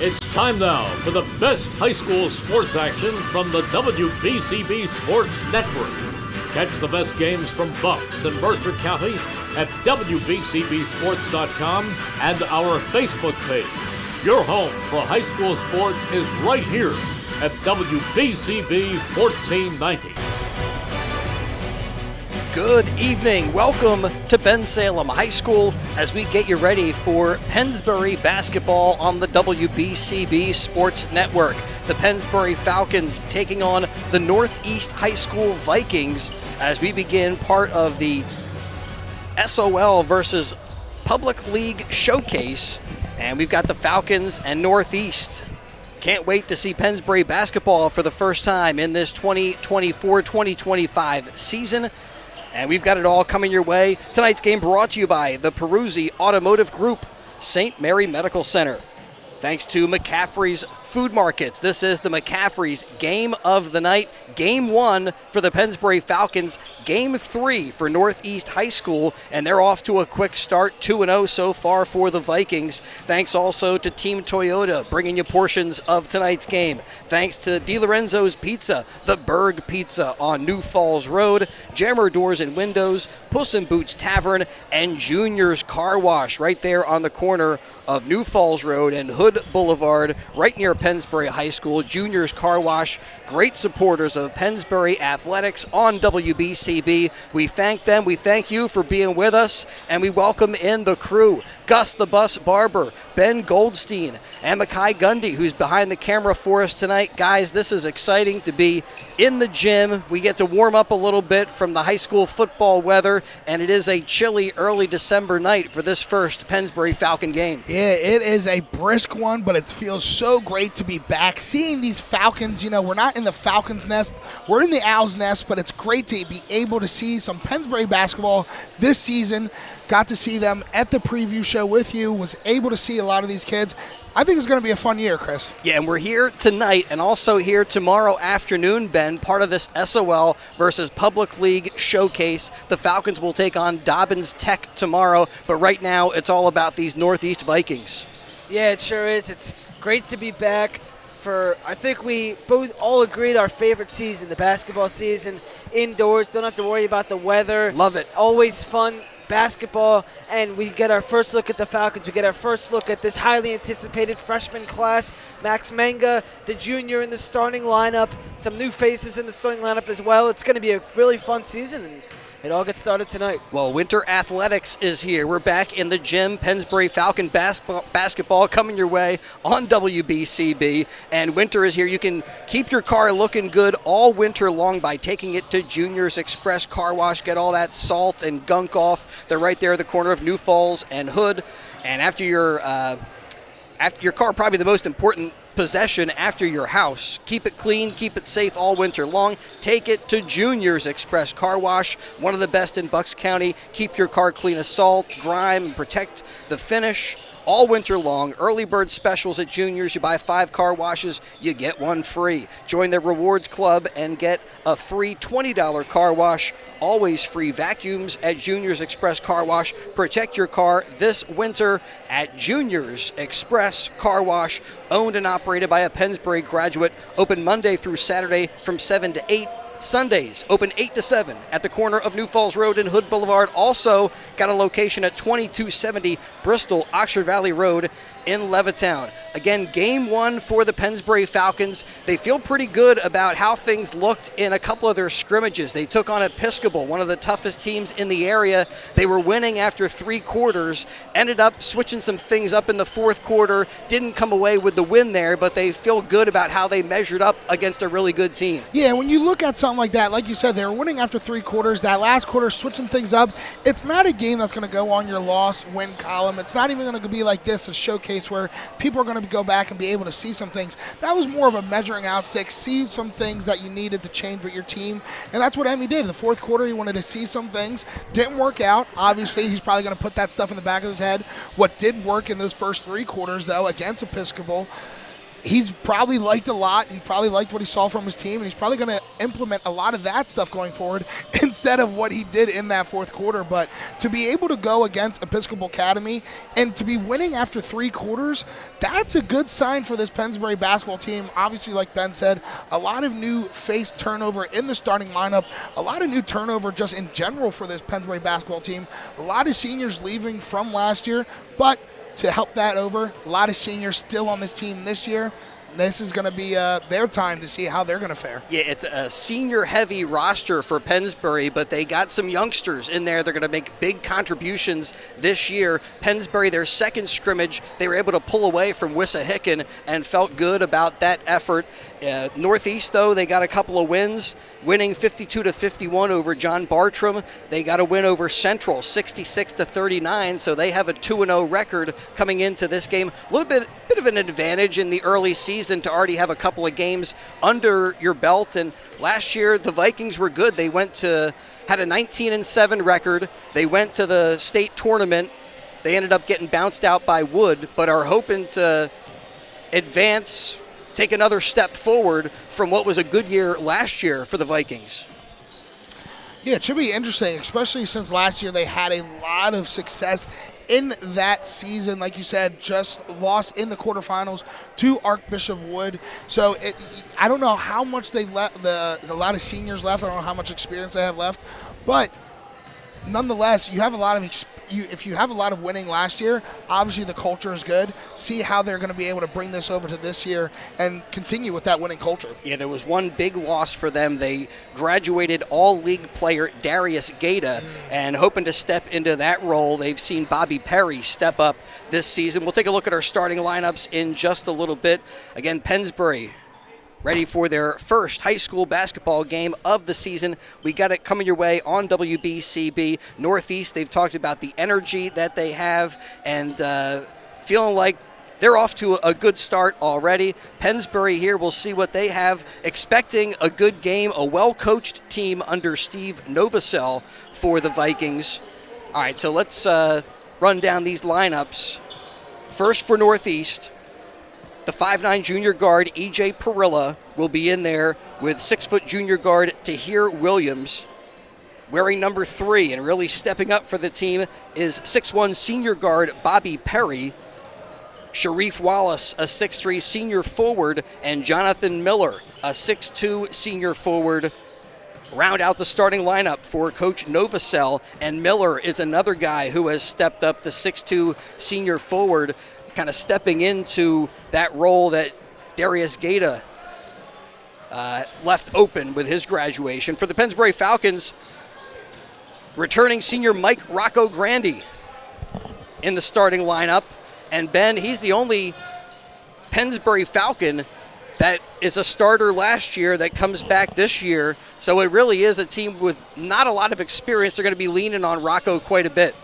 It's time now for the best high school sports action from the WBCB Sports Network. Catch the best games from Bucks and Mercer County at WBCBSports.com and our Facebook page. Your home for high school sports is right here at WBCB 1490. Good evening. Welcome to Bensalem High School as we get you ready for Pennsbury basketball on the WBCB Sports Network. The Pennsbury Falcons taking on the Northeast High School Vikings as we begin part of the SOL versus Public League Showcase. And we've got the Falcons and Northeast. Can't wait to see Pennsbury basketball for the first time in this 2024-2025 season. And we've got it all coming your way. Tonight's game brought to you by the Peruzzi Automotive Group, St. Mary Medical Center. Thanks to McCaffrey's Food Markets. This is the McCaffrey's Game of the Night. Game 1 for the Pennsbury Falcons. Game 3 for Northeast High School. And they're off to a quick start, 2-0 so far for the Vikings. Thanks also to Team Toyota, bringing you portions of tonight's game. Thanks to DiLorenzo's Pizza, the Berg Pizza on New Falls Road, Jammer Doors and Windows, Puss in Boots Tavern, and Junior's Car Wash right there on the corner of New Falls Road and Hood Boulevard, right near Pennsbury High School. Junior's Car Wash, great supporters of Pennsbury Athletics on WBCB. We thank them. We thank you for being with us, and we welcome in the crew. Gus the Bus Barber, Ben Goldstein, and Makai Gundy, who's behind the camera for us tonight. Guys, this is exciting to be in the gym. We get to warm up a little bit from the high school football weather, and it is a chilly early December night for this first Pennsbury Falcon game. Yeah, it is a brisk one, but it feels so great to be back. Seeing these Falcons, we're not in the Falcons' nest, we're in the Owls' nest, but it's great to be able to see some Pennsbury basketball this season. Got to see them at the preview show with you, was able to see a lot of these kids. I think it's going to be a fun year, Chris. Yeah, and we're here tonight and also here tomorrow afternoon, Ben, part of this SOL versus Public League Showcase. The Falcons will take on Dobbins Tech tomorrow, but right now it's all about these Northeast Vikings. Yeah, it sure is. It's great to be back for, I think we both all agreed, our favorite season, the basketball season, indoors. Don't have to worry about the weather. Love it. Always fun basketball, and we get our first look at the Falcons. We get our first look at this highly anticipated freshman class. Max Menga, the junior, in the starting lineup. Some new faces in the starting lineup as well. It's going to be a really fun season, and it all gets started tonight. Well, Winter Athletics is here. We're back in the gym. Pennsbury Falcon basketball coming your way on WBCB. And Winter is here. You can keep your car looking good all winter long by taking it to Junior's Express Car Wash. Get all that salt and gunk off. They're right there at the corner of New Falls and Hood. And after your car, probably the most important possession after your house. Keep it clean, keep it safe all winter long. Take it to Junior's Express Car Wash, one of the best in Bucks County. Keep your car clean of salt, grime, and protect the finish all winter long. Early bird specials at Junior's. You buy 5 car washes, you get 1 free. Join the Rewards Club and get a free $20 car wash. Always free vacuums at Junior's Express Car Wash. Protect your car this winter at Junior's Express Car Wash, owned and operated by a Pennsbury graduate. Open Monday through Saturday from 7 to 8. Sundays, open 8 to 7 at the corner of New Falls Road and Hood Boulevard. Also got a location at 2270 Bristol, Oxford Valley Road in Levittown. Again, game 1 for the Pennsbury Falcons. They feel pretty good about how things looked in a couple of their scrimmages. They took on Episcopal, one of the toughest teams in the area. They were winning after 3 quarters, ended up switching some things up in the 4th quarter, didn't come away with the win there, but they feel good about how they measured up against a really good team. Yeah, when you look at something like that, like you said, they were winning after 3 quarters. That last quarter, switching things up. It's not a game that's going to go on your loss-win column. It's not even going to be like this, a showcase where people are going to go back and be able to see some things. That was more of a measuring out stick, see some things that you needed to change with your team, and that's what Emmy did. In the 4th quarter, he wanted to see some things. Didn't work out. Obviously, he's probably going to put that stuff in the back of his head. What did work in those first 3 quarters, though, against Episcopal, he's probably liked a lot. He probably liked what he saw from his team, and he's probably going to implement a lot of that stuff going forward instead of what he did in that fourth quarter. But to be able to go against Episcopal Academy and to be winning after 3 quarters, that's a good sign for this Pennsbury basketball team. Obviously, like Ben said, a lot of new face turnover in the starting lineup, a lot of new turnover just in general for this Pennsbury basketball team. A lot of seniors leaving from last year, but to help that over, a lot of seniors still on this team this year. This is going to be their time to see how they're going to fare. Yeah, it's a senior-heavy roster for Pennsbury, but they got some youngsters in there. They're going to make big contributions this year. Pennsbury, their second scrimmage, they were able to pull away from Wissahickon and felt good about that effort. Northeast, though, they got a couple of wins, winning 52-51 over John Bartram. They got a win over Central, 66-39, so they have a 2-0 record coming into this game. A little bit of an advantage in the early season to already have a couple of games under your belt. And last year, the Vikings were good. They had a 19-7 record. They went to the state tournament. They ended up getting bounced out by Wood, but are hoping to advance, take another step forward from what was a good year last year for the Vikings. Yeah, it should be interesting, especially since last year they had a lot of success in that season. Like you said, just lost in the quarterfinals to Archbishop Wood. So I don't know how much they left. There's a lot of seniors left. I don't know how much experience they have left. But nonetheless, you have a lot of if you have a lot of winning last year, obviously the culture is good. See how they're going to be able to bring this over to this year and continue with that winning culture. Yeah, there was one big loss for them. They graduated all-league player Darius Gata, and hoping to step into that role. They've seen Bobby Perry step up this season. We'll take a look at our starting lineups in just a little bit. Again, Pennsbury ready for their first high school basketball game of the season. We got it coming your way on WBCB. Northeast, they've talked about the energy that they have and feeling like they're off to a good start already. Pennsbury here, we'll see what they have. Expecting a good game, a well-coached team under Steve Novosel for the Vikings. All right, so let's run down these lineups. First for Northeast, the 5'9 junior guard, E.J. Perilla, will be in there with 6' junior guard Tahir Williams. Wearing number 3 and really stepping up for the team is 6'1 senior guard Bobby Perry. Sharif Wallace, a 6'3 senior forward, and Jonathan Miller, a 6'2 senior forward. Round out the starting lineup for Coach Novosel, and Miller is another guy who has stepped up, the 6'2 senior forward, kind of stepping into that role that Darius Gata left open with his graduation. For the Pennsbury Falcons, returning senior Mike Rocco Grandi in the starting lineup. And Ben, he's the only Pennsbury Falcon that is a starter last year that comes back this year. So it really is a team with not a lot of experience. They're going to be leaning on Rocco quite a bit.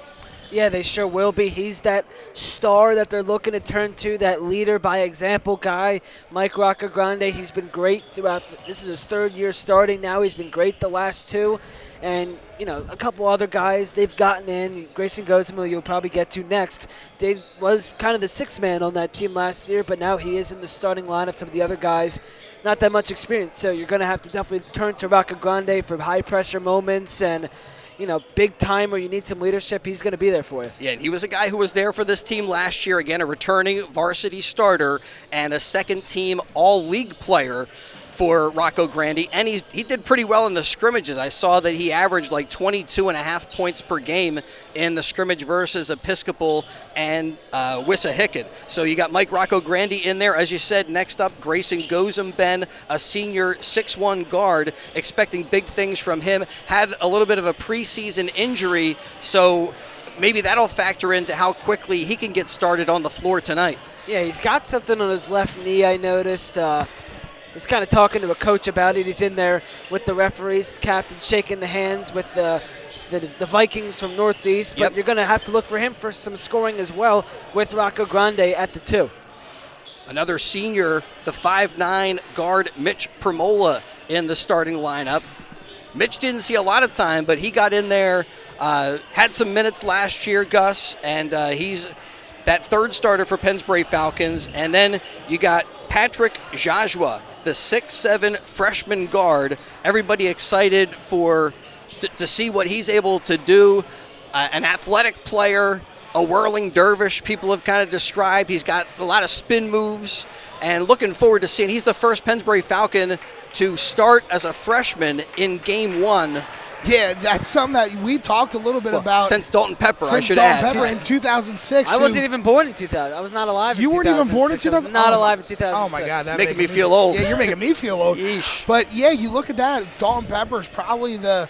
Yeah, they sure will be. He's that star that they're looking to turn to, that leader by example guy. Mike Rocca Grande, he's been great throughout. This is his 3rd year starting now. He's been great the last 2. And, you know, a couple other guys they've gotten in. Grayson Gosimo, you'll probably get to next. Dave was kind of the 6th man on that team last year, but now he is in the starting lineup. Some of the other guys, not that much experience. So you're going to have to definitely turn to Rocca Grande for high-pressure moments and, you know, big time where you need some leadership. He's going to be there for you. Yeah, and he was a guy who was there for this team last year. Again, a returning varsity starter and a second-team all-league player for Rocco Grandi, and he did pretty well in the scrimmages. I saw that he averaged like 22.5 points per game in the scrimmage versus Episcopal and Wissahickon. So you got Mike Rocco Grandi in there. As you said, next up, Grayson Gozum Ben, a senior 6'1 guard, expecting big things from him. Had a little bit of a preseason injury, so maybe that'll factor into how quickly he can get started on the floor tonight. Yeah, he's got something on his left knee, I noticed. He's kind of talking to a coach about it. He's in there with the referees, captain, shaking the hands with the Vikings from Northeast. But You're going to have to look for him for some scoring as well with Rocco Grande at the 2. Another senior, the 5'9 guard Mitch Premola in the starting lineup. Mitch didn't see a lot of time, but he got in there, had some minutes last year, Gus, and he's that 3rd starter for Pennsbury Falcons. And then you got Patrick Jajua, the 6'7" freshman guard. Everybody excited to see what he's able to do. An athletic player, a whirling dervish, people have kind of described. He's got a lot of spin moves, and looking forward to seeing. He's the first Pennsbury Falcon to start as a freshman in game 1. Yeah, that's something that we talked a little bit about. Since Dalton Pepper, I should Dalton add. Pepper in 2006. I wasn't even born in 2000. I was not alive in 2006. You weren't even born in 2000? I was not alive in 2006. Oh, my God. That's making me feel old. Yeah, you're making me feel old. Yeesh. But, yeah, you look at that. Dalton Pepper is probably the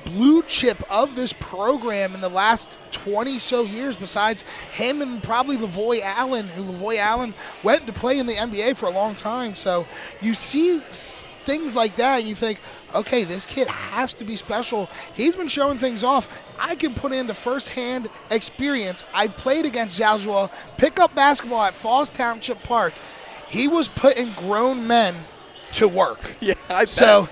blue chip of this program in the last 20 so years, besides him and probably Lavoy Allen went to play in the NBA for a long time. So you see things like that and you think, okay, this kid has to be special. He's been showing things off. I can put into firsthand experience. I played against Joshua pickup basketball at Falls Township Park. He was putting grown men to work. Yeah, I bet. So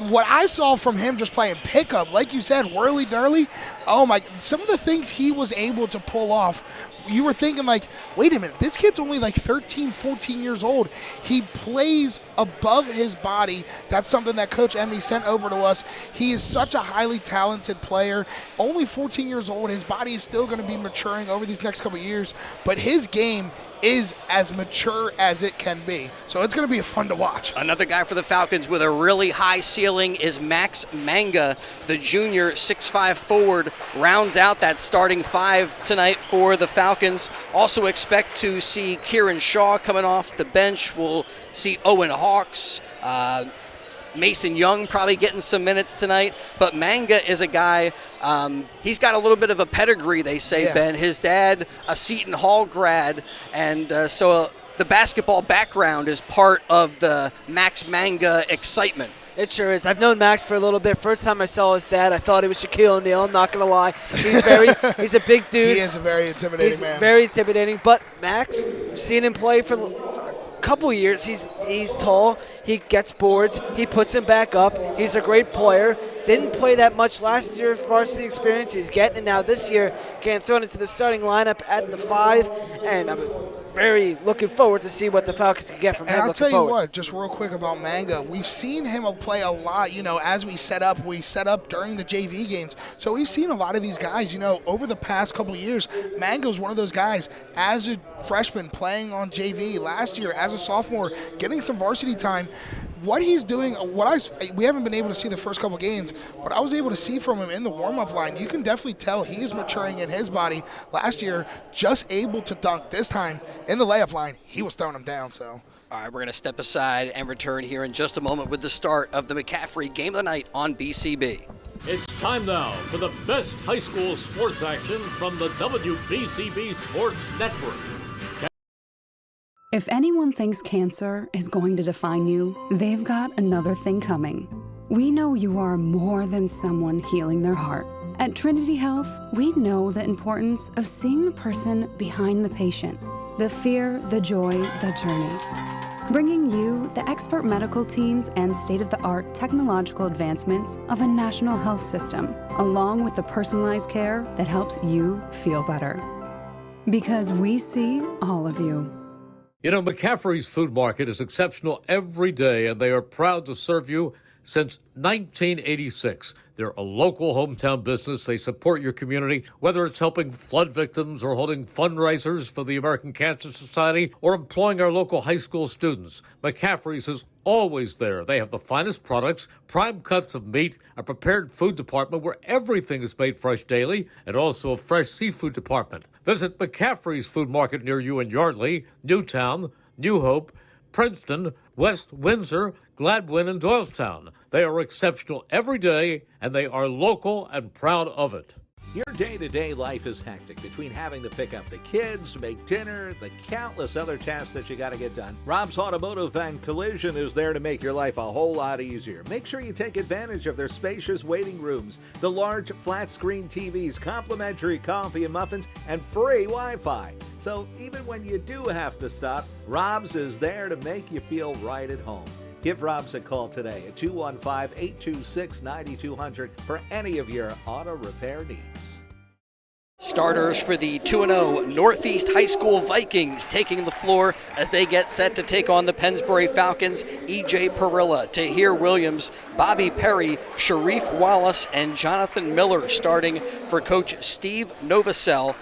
what I saw from him just playing pickup, like you said, whirly dirly, oh my, some of the things he was able to pull off, you were thinking like, wait a minute, this kid's only like 13, 14 years old. He plays above his body. That's something that Coach Emmy sent over to us. He is such a highly talented player. Only 14 years old. His body is still going to be maturing over these next couple of years, but his game is as mature as it can be. So it's going to be fun to watch. Another guy for the Falcons with a really high ceiling is Max Manga, the junior 6'5" forward, rounds out that starting 5 tonight for the Falcons. Also expect to see Kieran Shaw coming off the bench. We'll see Owen Hawks, Mason Young probably getting some minutes tonight. But Manga is a guy, he's got a little bit of a pedigree, they say, yeah. Ben. His dad, a Seton Hall grad, and so the basketball background is part of the Max Manga excitement. It sure is. I've known Max for a little bit. First time I saw his dad, I thought it was Shaquille O'Neal. I'm not going to lie. He's a big dude. He is a very intimidating man. He's very intimidating. But Max, I've seen him play for a couple years. He's tall. He gets boards. He puts him back up. He's a great player. Didn't play that much last year, varsity experience. He's getting it now this year. Getting thrown into the starting lineup at the 5. And I'm very looking forward to see what the Falcons can get from him. And I'll tell you what, just real quick about Manga, we've seen him play a lot, as we set up during the JV games. So we've seen a lot of these guys, over the past couple of years. Manga's one of those guys, as a freshman playing on JV, last year as a sophomore, getting some varsity time. What he's doing, we haven't been able to see the first couple games, but I was able to see from him in the warm-up line. You can definitely tell he is maturing in his body. Last year, just able to dunk. This time, in the layup line, he was throwing him down. So, all right, we're going to step aside and return here in just a moment with the start of the McCaffrey Game of the Night on BCB. It's time now for the best high school sports action from the WBCB Sports Network. If anyone thinks cancer is going to define you, they've got another thing coming. We know you are more than someone healing their heart. At Trinity Health, we know the importance of seeing the person behind the patient, the fear, the joy, the journey. Bringing you the expert medical teams and state-of-the-art technological advancements of a national health system, along with the personalized care that helps you feel better. Because we see all of you. You know, McCaffrey's Food Market is exceptional every day, and they are proud to serve you since 1986. They're a local hometown business. They support your community, whether it's helping flood victims or holding fundraisers for the American Cancer Society or employing our local high school students. McCaffrey's is always there. They have the finest products, prime cuts of meat, a prepared food department where everything is made fresh daily, and also a fresh seafood department. Visit McCaffrey's Food Market near you in Yardley, Newtown, New Hope, Princeton, West Windsor, Gladwin, and Doylestown. They are exceptional every day, and they are local and proud of it. Your day-to-day life is hectic between having to pick up the kids, make dinner, the countless other tasks that you got to get done. Rob's Automotive and Collision is there to make your life a whole lot easier. Make sure you take advantage of their spacious waiting rooms, the large flat-screen TVs, complimentary coffee and muffins, and free Wi-Fi. So even when you do have to stop, Rob's is there to make you feel right at home. Give Rob's a call today at 215-826-9200 for any of your auto repair needs. Starters for the 2-0 Northeast High School Vikings taking the floor as they get set to take on the Pennsbury Falcons. E.J. Perilla, Tahir Williams, Bobby Perry, Sharif Wallace, and Jonathan Miller starting for Coach Steve Novosel.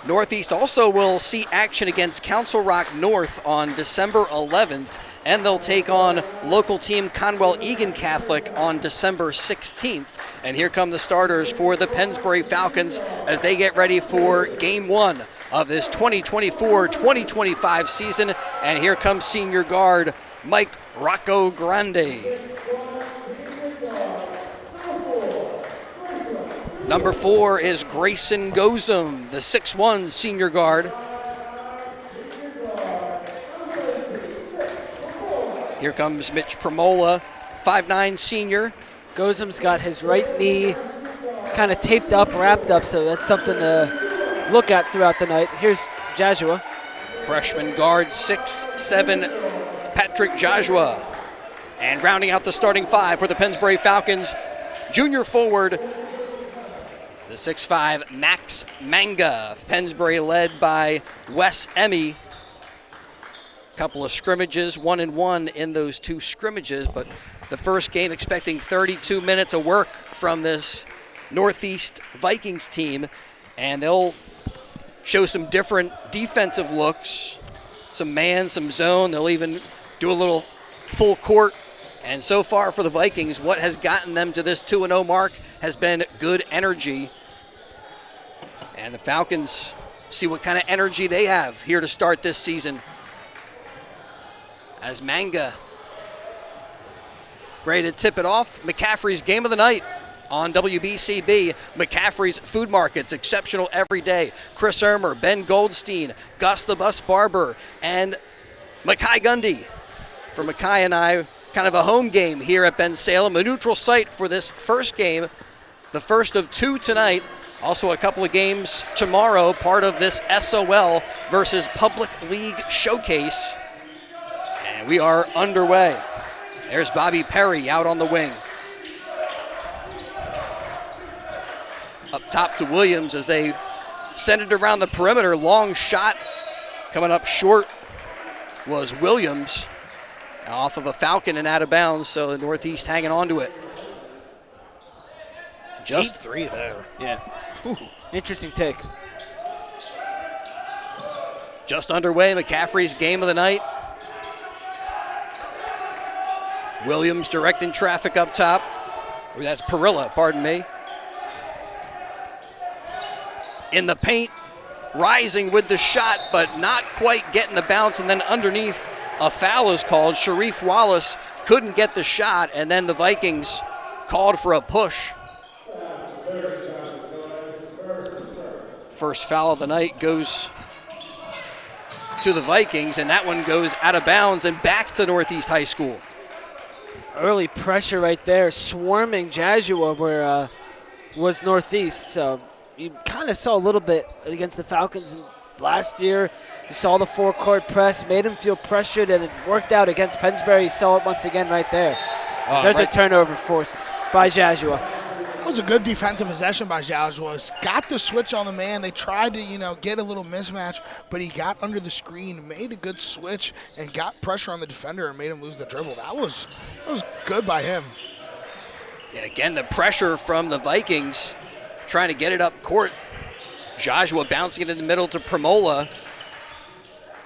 Northeast also will see action against Council Rock North on December 11th, and they'll take on local team Conwell Egan Catholic on December 16th. And here come the starters for the Pennsbury Falcons as they get ready for Game 1 of this 2024-2025 season. And here comes senior guard Mike Rocco Grande. Number 4 is Grayson Gozum, the 6'1 senior guard. Here comes Mitch Premola, 5'9 senior. Gozum's got his right knee kind of taped up, wrapped up, so that's something to look at throughout the night. Here's Joshua. Freshman guard 6'7 Patrick Joshua. And rounding out the starting 5 for the Pennsbury Falcons, junior forward, the 6'5 Max Manga. Pennsbury led by Wes Emmy. Couple of scrimmages, 1-1 in those 2 scrimmages, but the first game expecting 32 minutes of work from this Northeast Vikings team, and they'll show some different defensive looks, some man, some zone. They'll even do a little full court. And so far for the Vikings, what has gotten them to this 2-0 mark has been good energy. And the Falcons see what kind of energy they have here to start this season. As Manga ready to tip it off, McCaffrey's game of the night on WBCB. McCaffrey's Food Markets, exceptional every day. Chris Ermer, Ben Goldstein, Gus the Bus Barber, and Mackay Gundy. For Mackay and I, kind of a home game here at Bensalem, a neutral site for this first game, the first of 2 tonight. Also a couple of games tomorrow, part of this SOL versus Public League Showcase. And we are underway. There's Bobby Perry out on the wing. Up top to Williams as they send it around the perimeter. Long shot coming up short was Williams. Off of a Falcon and out of bounds, so the Northeast hanging on to it. Just 3 there. Yeah. Ooh. Interesting take. Just underway, McCaffrey's game of the night. Williams directing traffic up top. That's Perilla, pardon me. In the paint, rising with the shot, but not quite getting the bounce, and then underneath, a foul is called. Sharif Wallace couldn't get the shot, and then the Vikings called for a push. First foul of the night goes to the Vikings, and that one goes out of bounds and back to Northeast High School. Early pressure right there, swarming Joshua where was Northeast. So you kind of saw a little bit against the Falcons last year. You saw the four-court press, made him feel pressured, and it worked out against Pennsbury. You saw it once again right there. There's a turnover forced by Joshua. It was a good defensive possession by Joshua. Got the switch on the man. They tried to, get a little mismatch, but he got under the screen, made a good switch, and got pressure on the defender and made him lose the dribble. That was good by him. And again, the pressure from the Vikings trying to get it up court. Joshua bouncing it in the middle to Premola.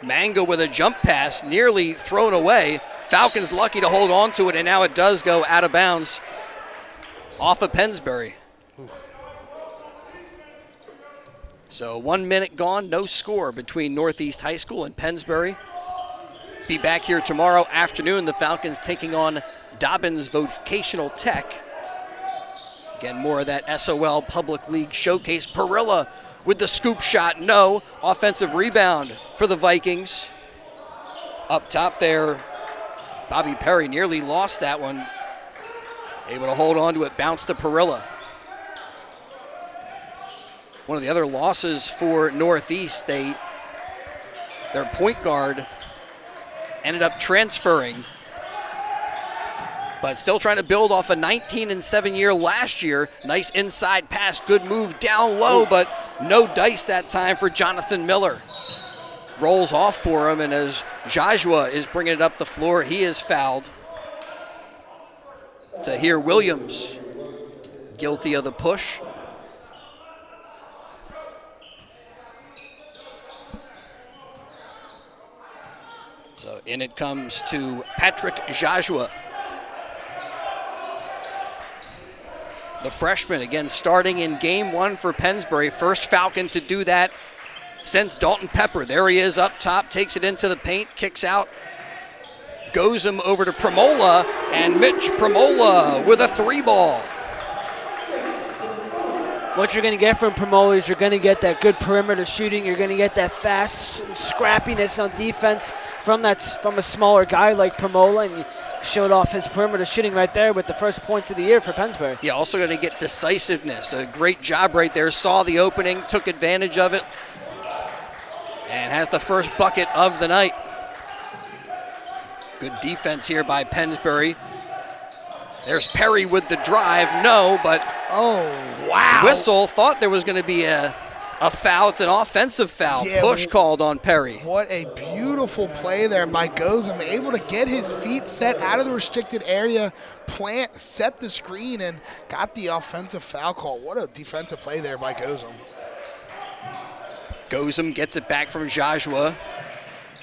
Mango with a jump pass, nearly thrown away. Falcons lucky to hold on to it, and now it does go out of bounds off of Pennsbury. So 1 minute gone, no score between Northeast High School and Pennsbury. Be back here tomorrow afternoon. The Falcons taking on Dobbins Vocational Tech. Again, more of that SOL Public League Showcase. Perilla with the scoop shot, no. Offensive rebound for the Vikings. Up top there, Bobby Perry nearly lost that one. Able to hold on to it, bounce to Perilla. One of the other losses for Northeast, their point guard ended up transferring, but still trying to build off a 19-7 year last year. Nice inside pass, good move down low, but No dice that time for Jonathan Miller. Rolls off for him, and as Joshua is bringing it up the floor, he is fouled. Tahir Williams, guilty of the push. So in it comes to Patrick Joshua. The freshman, again, starting in game one for Pennsbury. First Falcon to do that since Dalton Pepper. There he is up top, takes it into the paint, kicks out. Goes him over to Premola, and Mitch Premola with a 3-ball. What you're going to get from Premola is you're going to get that good perimeter shooting. You're going to get that fast scrappiness on defense from a smaller guy like Premola, and you showed off his perimeter shooting right there with the first points of the year for Pennsbury. Yeah, also going to get decisiveness. A great job right there. Saw the opening, took advantage of it, and has the first bucket of the night. Good defense here by Pennsbury. There's Perry with the drive. No, but wow. Whistle thought there was going to be a foul. It's an offensive foul. Yeah, push called on Perry. What a beautiful play there by Gozum. Able to get his feet set out of the restricted area, plant, set the screen, and got the offensive foul call. What a defensive play there by Gozum. Gozum gets it back from Joshua.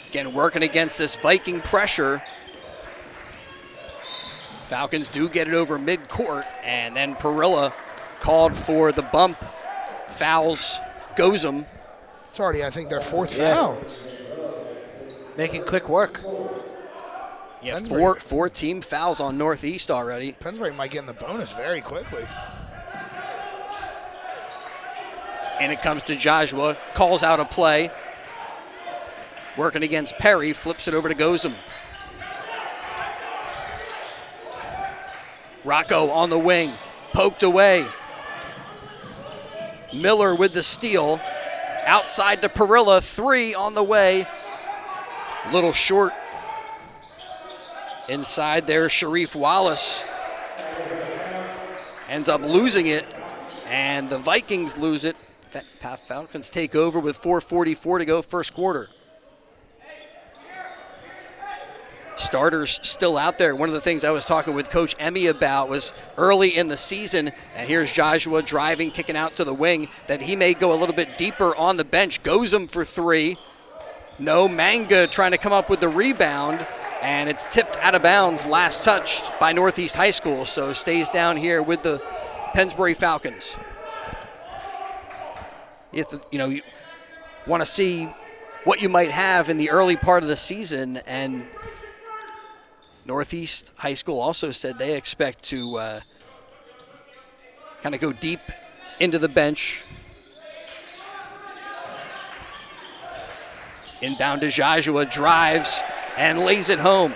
Again, working against this Viking pressure. Falcons do get it over midcourt, and then Perilla called for the bump. Fouls Gozum. It's already, I think, their fourth foul. Making quick work. Yeah, four team fouls on Northeast already. Pennsbury might get in the bonus very quickly. And it comes to Joshua, calls out a play. Working against Perry, flips it over to Gozum. Rocco on the wing, poked away. Miller with the steal. Outside to Perilla, 3 on the way. A little short. Inside there, Sharif Wallace ends up losing it, and the Vikings lose it. Falcons take over with 4:44 to go first quarter. Starters still out there. One of the things I was talking with Coach Emmy about was early in the season, and here's Joshua driving, kicking out to the wing, that he may go a little bit deeper on the bench. Goes him for 3. No, Manga trying to come up with the rebound, and it's tipped out of bounds, last touched by Northeast High School, so stays down here with the Pennsbury Falcons. You want to see what you might have in the early part of the season, and Northeast High School also said they expect to kind of go deep into the bench. Inbound to Joshua, drives and lays it home.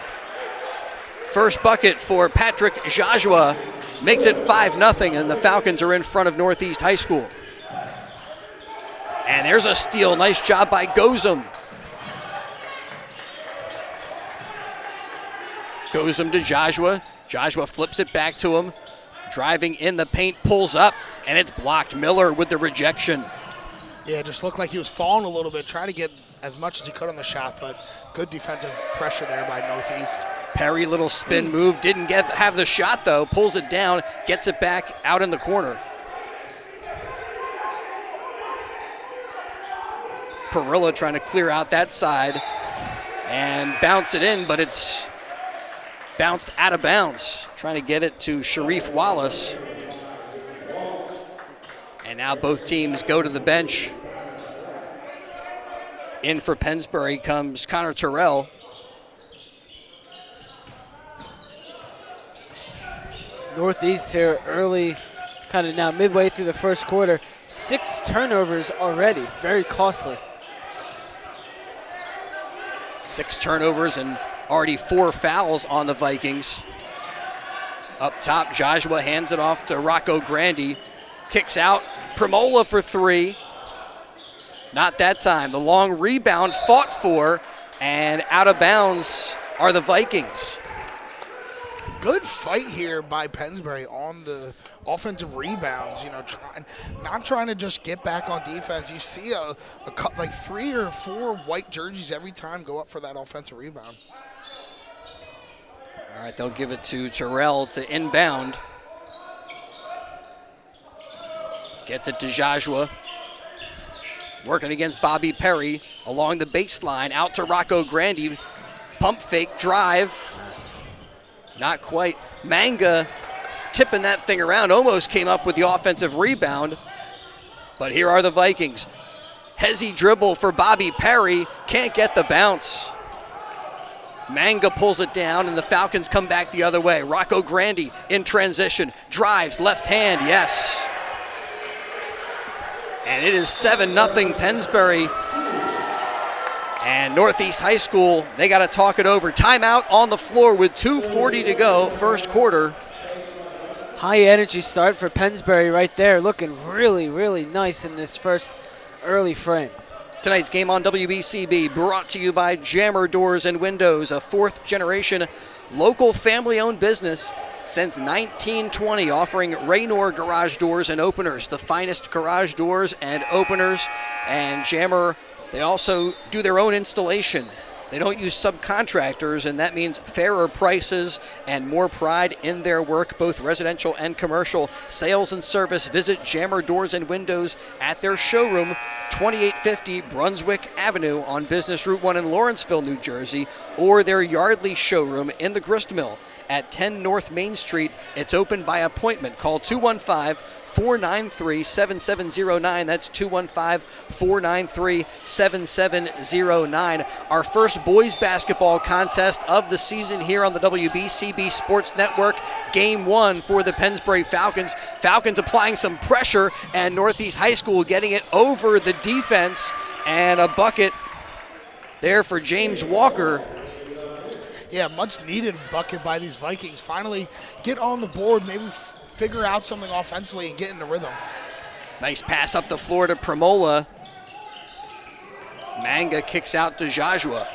First bucket for Patrick Joshua makes it 5-0, and the Falcons are in front of Northeast High School. And there's a steal. Nice job by Gozum. Gozum to Joshua. Joshua flips it back to him. Driving in the paint, pulls up, and it's blocked. Miller with the rejection. Yeah, it just looked like he was falling a little bit, trying to get as much as he could on the shot, but good defensive pressure there by Northeast. Perry, little spin move. Didn't have the shot, though. Pulls it down, gets it back out in the corner. Perilla trying to clear out that side and bounce it in, but it's bounced out of bounds. Trying to get it to Sharif Wallace. And now both teams go to the bench. In for Pennsbury comes Connor Terrell. Northeast here early, kind of now midway through the first quarter. 6 turnovers already, very costly. 6 turnovers and already 4 fouls on the Vikings. Up top, Joshua hands it off to Rocco Grandi. Kicks out, Premola for 3. Not that time. The long rebound fought for, and out of bounds are the Vikings. Good fight here by Pennsbury on the offensive rebounds. Not trying to just get back on defense. You see like 3 or 4 white jerseys every time go up for that offensive rebound. All right, they'll give it to Terrell to inbound. Gets it to Joshua. Working against Bobby Perry along the baseline. Out to Rocco Grandi. Pump fake drive. Not quite. Manga tipping that thing around. Almost came up with the offensive rebound. But here are the Vikings. Hezzy dribble for Bobby Perry. Can't get the bounce. Manga pulls it down, and the Falcons come back the other way. Rocco Grandi in transition. Drives, left hand, yes. And it is 7-0 Pennsbury. And Northeast High School, they got to talk it over. Timeout on the floor with 2:40 to go, first quarter. High energy start for Pennsbury right there. Looking really, really nice in this first early frame. Tonight's game on WBCB brought to you by Jammer Doors and Windows, a 4th generation local family-owned business since 1920, offering Raynor garage doors and openers, the finest garage doors and openers. And Jammer, they also do their own installation. They don't use subcontractors, and that means fairer prices and more pride in their work, both residential and commercial. Sales and service, visit Jammer Doors and Windows at their showroom, 2850 Brunswick Avenue on Business Route 1 in Lawrenceville, New Jersey, or their Yardley showroom in the Grist Mill at 10 North Main Street. It's open by appointment. Call 215-493-7709. That's 215-493-7709. Our first boys basketball contest of the season here on the WBCB Sports Network. Game 1 for the Pennsbury Falcons. Falcons applying some pressure, and Northeast High School getting it over the defense, and a bucket there for James Walker. Yeah, much needed bucket by these Vikings. Finally get on the board, maybe figure out something offensively and get in the rhythm. Nice pass up the floor to Premola. Manga kicks out to Joshua.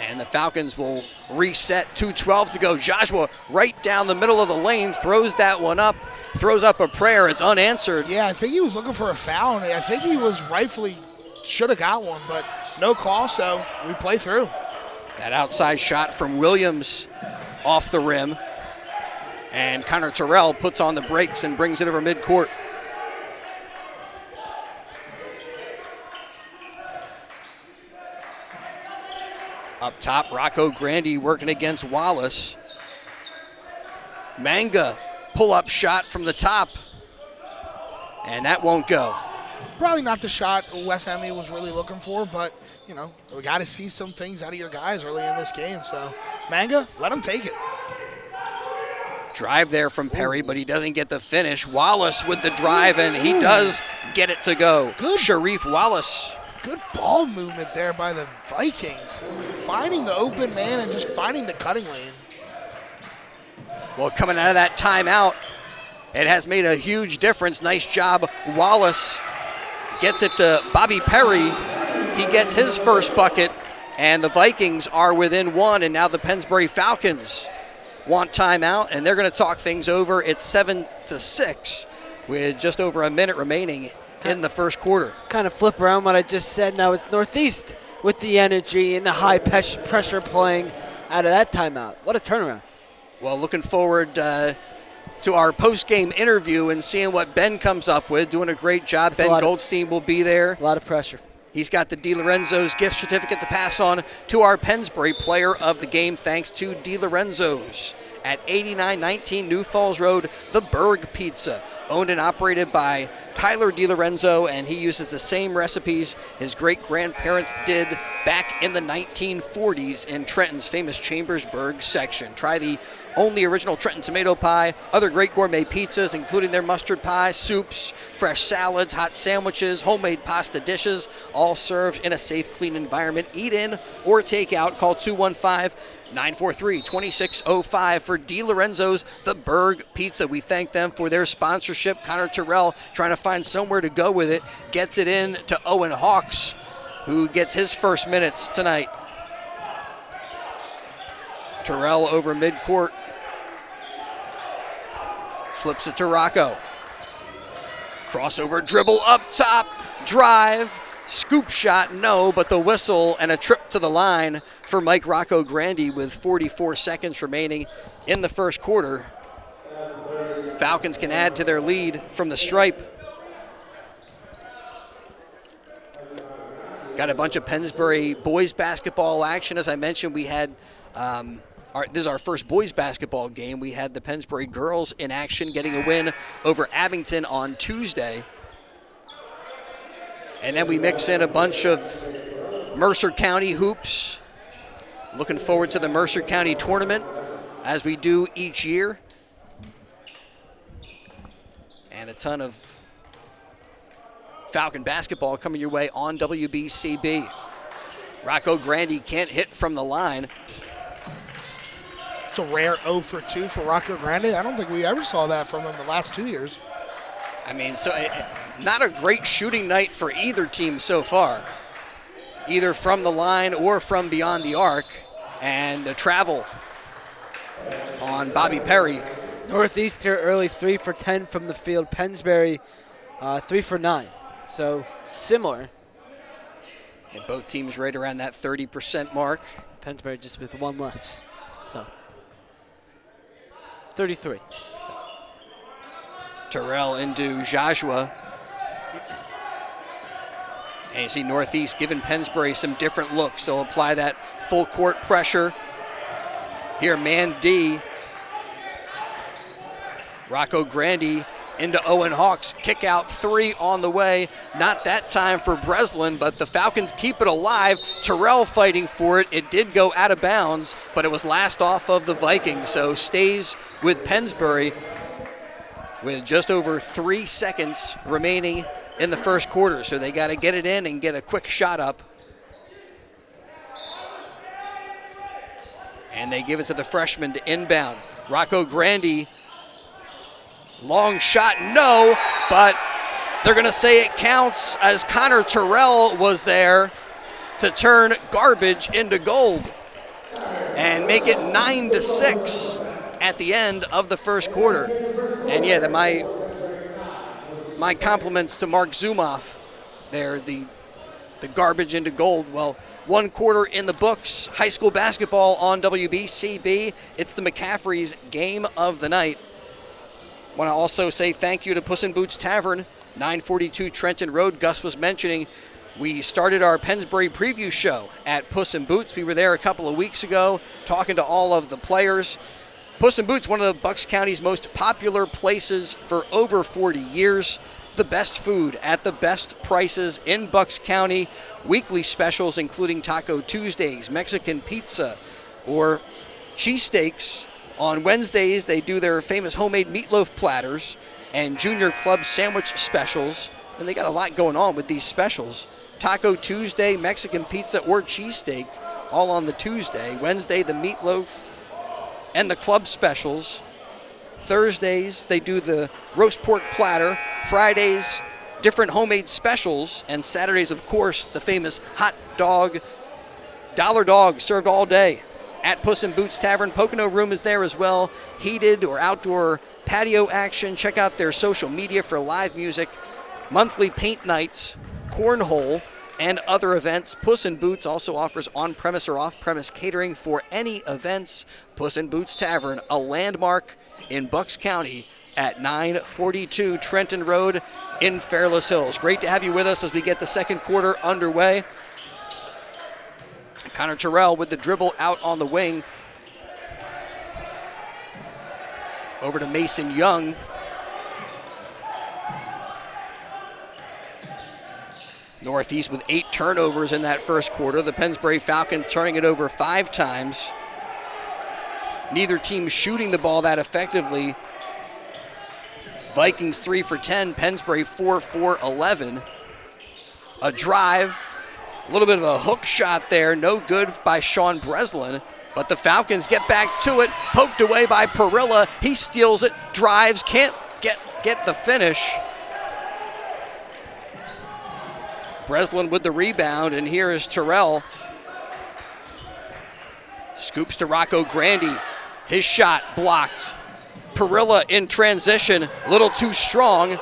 And the Falcons will reset. 2:12 to go. Joshua right down the middle of the lane, throws that one up, throws up a prayer. It's unanswered. Yeah, I think he was looking for a foul, and I think he was rightfully should have got one, but no call, so we play through. That outside shot from Williams off the rim. And Connor Terrell puts on the brakes and brings it over midcourt. Up top, Rocco Grandi working against Wallace. Manga, pull-up shot from the top. And that won't go. Probably not the shot Wes Hemme was really looking for, but, we got to see some things out of your guys early in this game. So, Manga, let him take it. Drive there from Perry, but he doesn't get the finish. Wallace with the drive, and he does get it to go. Good. Sharif Wallace. Good ball movement there by the Vikings. Finding the open man and just finding the cutting lane. Well, coming out of that timeout, it has made a huge difference. Nice job, Wallace. Gets it to Bobby Perry. He gets his first bucket, and the Vikings are within 1, and now the Pennsbury Falcons want timeout, and they're going to talk things over. It's 7-6 with just over a minute remaining in the first quarter. Kind of flip around what I just said. Now it's Northeast with the energy and the high pressure playing out of that timeout. What a turnaround. Well, looking forward to our post-game interview and seeing what Ben comes up with. Doing a great job. Ben Goldstein will be there. A lot of pressure. He's got the DiLorenzo's gift certificate to pass on to our Pennsbury player of the game, thanks to DiLorenzo's at 8919 New Falls Road, the Berg Pizza, owned and operated by Tyler DiLorenzo, and he uses the same recipes his great-grandparents did back in the 1940s in Trenton's famous Chambersburg section. Try the only original Trenton tomato pie, other great gourmet pizzas, including their mustard pie, soups, fresh salads, hot sandwiches, homemade pasta dishes, all served in a safe, clean environment. Eat in or take out. Call 215-943-2605 for DiLorenzo's The Berg Pizza. We thank them for their sponsorship. Connor Terrell trying to find somewhere to go with it. Gets it in to Owen Hawks, who gets his first minutes tonight. Terrell over midcourt. Flips it to Rocco. Crossover dribble up top. Drive. Scoop shot, no, but the whistle and a trip to the line for Mike Rocco Grandi with 44 seconds remaining in the first quarter. Falcons can add to their lead from the stripe. Got a bunch of Pennsbury boys basketball action. As I mentioned, we had, this is our first boys basketball game. We had the Pennsbury girls in action getting a win over Abington on Tuesday. And then we mix in a bunch of Mercer County hoops. Looking forward to the Mercer County tournament, as we do each year. And a ton of Falcon basketball coming your way on WBCB. Rocco Grandi can't hit from the line. It's a rare 0 for 2 for Rocco Grandi. I don't think we ever saw that from him the last 2 years. I mean, so not a great shooting night for either team so far, either from the line or from beyond the arc. And a travel on Bobby Perry. Northeast here early, 3 for 10 from the field. Pennsbury, 3 for 9. So similar. And both teams right around that 30% mark. Pennsbury just with one less. So 33. Terrell into Joshua. And you see Northeast giving Pennsbury some different looks. They'll apply that full court pressure. Here, man D. Rocco Grandi into Owen Hawks. Kick out 3 on the way. Not that time for Breslin, but the Falcons keep it alive. Terrell fighting for it. It did go out of bounds, but it was last off of the Vikings. So stays with Pennsbury with just over 3 seconds remaining in the first quarter. So they got to get it in and get a quick shot up. And they give it to the freshman to inbound. Rocco Grandi, long shot, no, but they're going to say it counts as Connor Terrell was there to turn garbage into gold and make it 9-6 at the end of the first quarter. And yeah, my compliments to Mark Zumoff there, the garbage into gold. Well, 1 quarter in the books. High school basketball on WBCB. It's the McCaffrey's game of the night. Want to also say thank you to Puss in Boots Tavern, 942 Trenton Road. Gus was mentioning we started our Pennsbury preview show at Puss in Boots. We were there a couple of weeks ago talking to all of the players. Puss in Boots, one of the Bucks County's most popular places for over 40 years. The best food at the best prices in Bucks County. Weekly specials including Taco Tuesdays, Mexican pizza, or cheesesteaks. On Wednesdays, they do their famous homemade meatloaf platters and junior club sandwich specials. And they got a lot going on with these specials. Taco Tuesday, Mexican pizza, or cheesesteak, all on the Tuesday. Wednesday, the meatloaf and the club specials. Thursdays, they do the roast pork platter. Fridays, different homemade specials. And Saturdays, of course, the famous hot dog, dollar dog served all day at Puss in Boots Tavern. Pocono Room is there as well. Heated or outdoor patio action. Check out their social media for live music, monthly paint nights, cornhole, and other events. Puss in Boots also offers on-premise or off-premise catering for any events. Puss in Boots Tavern, a landmark in Bucks County at 942 Trenton Road in Fairless Hills. Great to have you with us as we get the second quarter underway. Connor Terrell with the dribble out on the wing. Over to Mason Young. Northeast with 8 turnovers in that first quarter. The Pennsbury Falcons turning it over 5 times. Neither team shooting the ball that effectively. Vikings 3 for 10, Pennsbury 4 for 11. A drive, a little bit of a hook shot there, no good by Sean Breslin, but the Falcons get back to it, poked away by Perilla. He steals it, drives, can't get the finish. Breslin with the rebound, and here is Terrell. Scoops to Rocco Grandi. His shot blocked. Perilla in transition, a little too strong,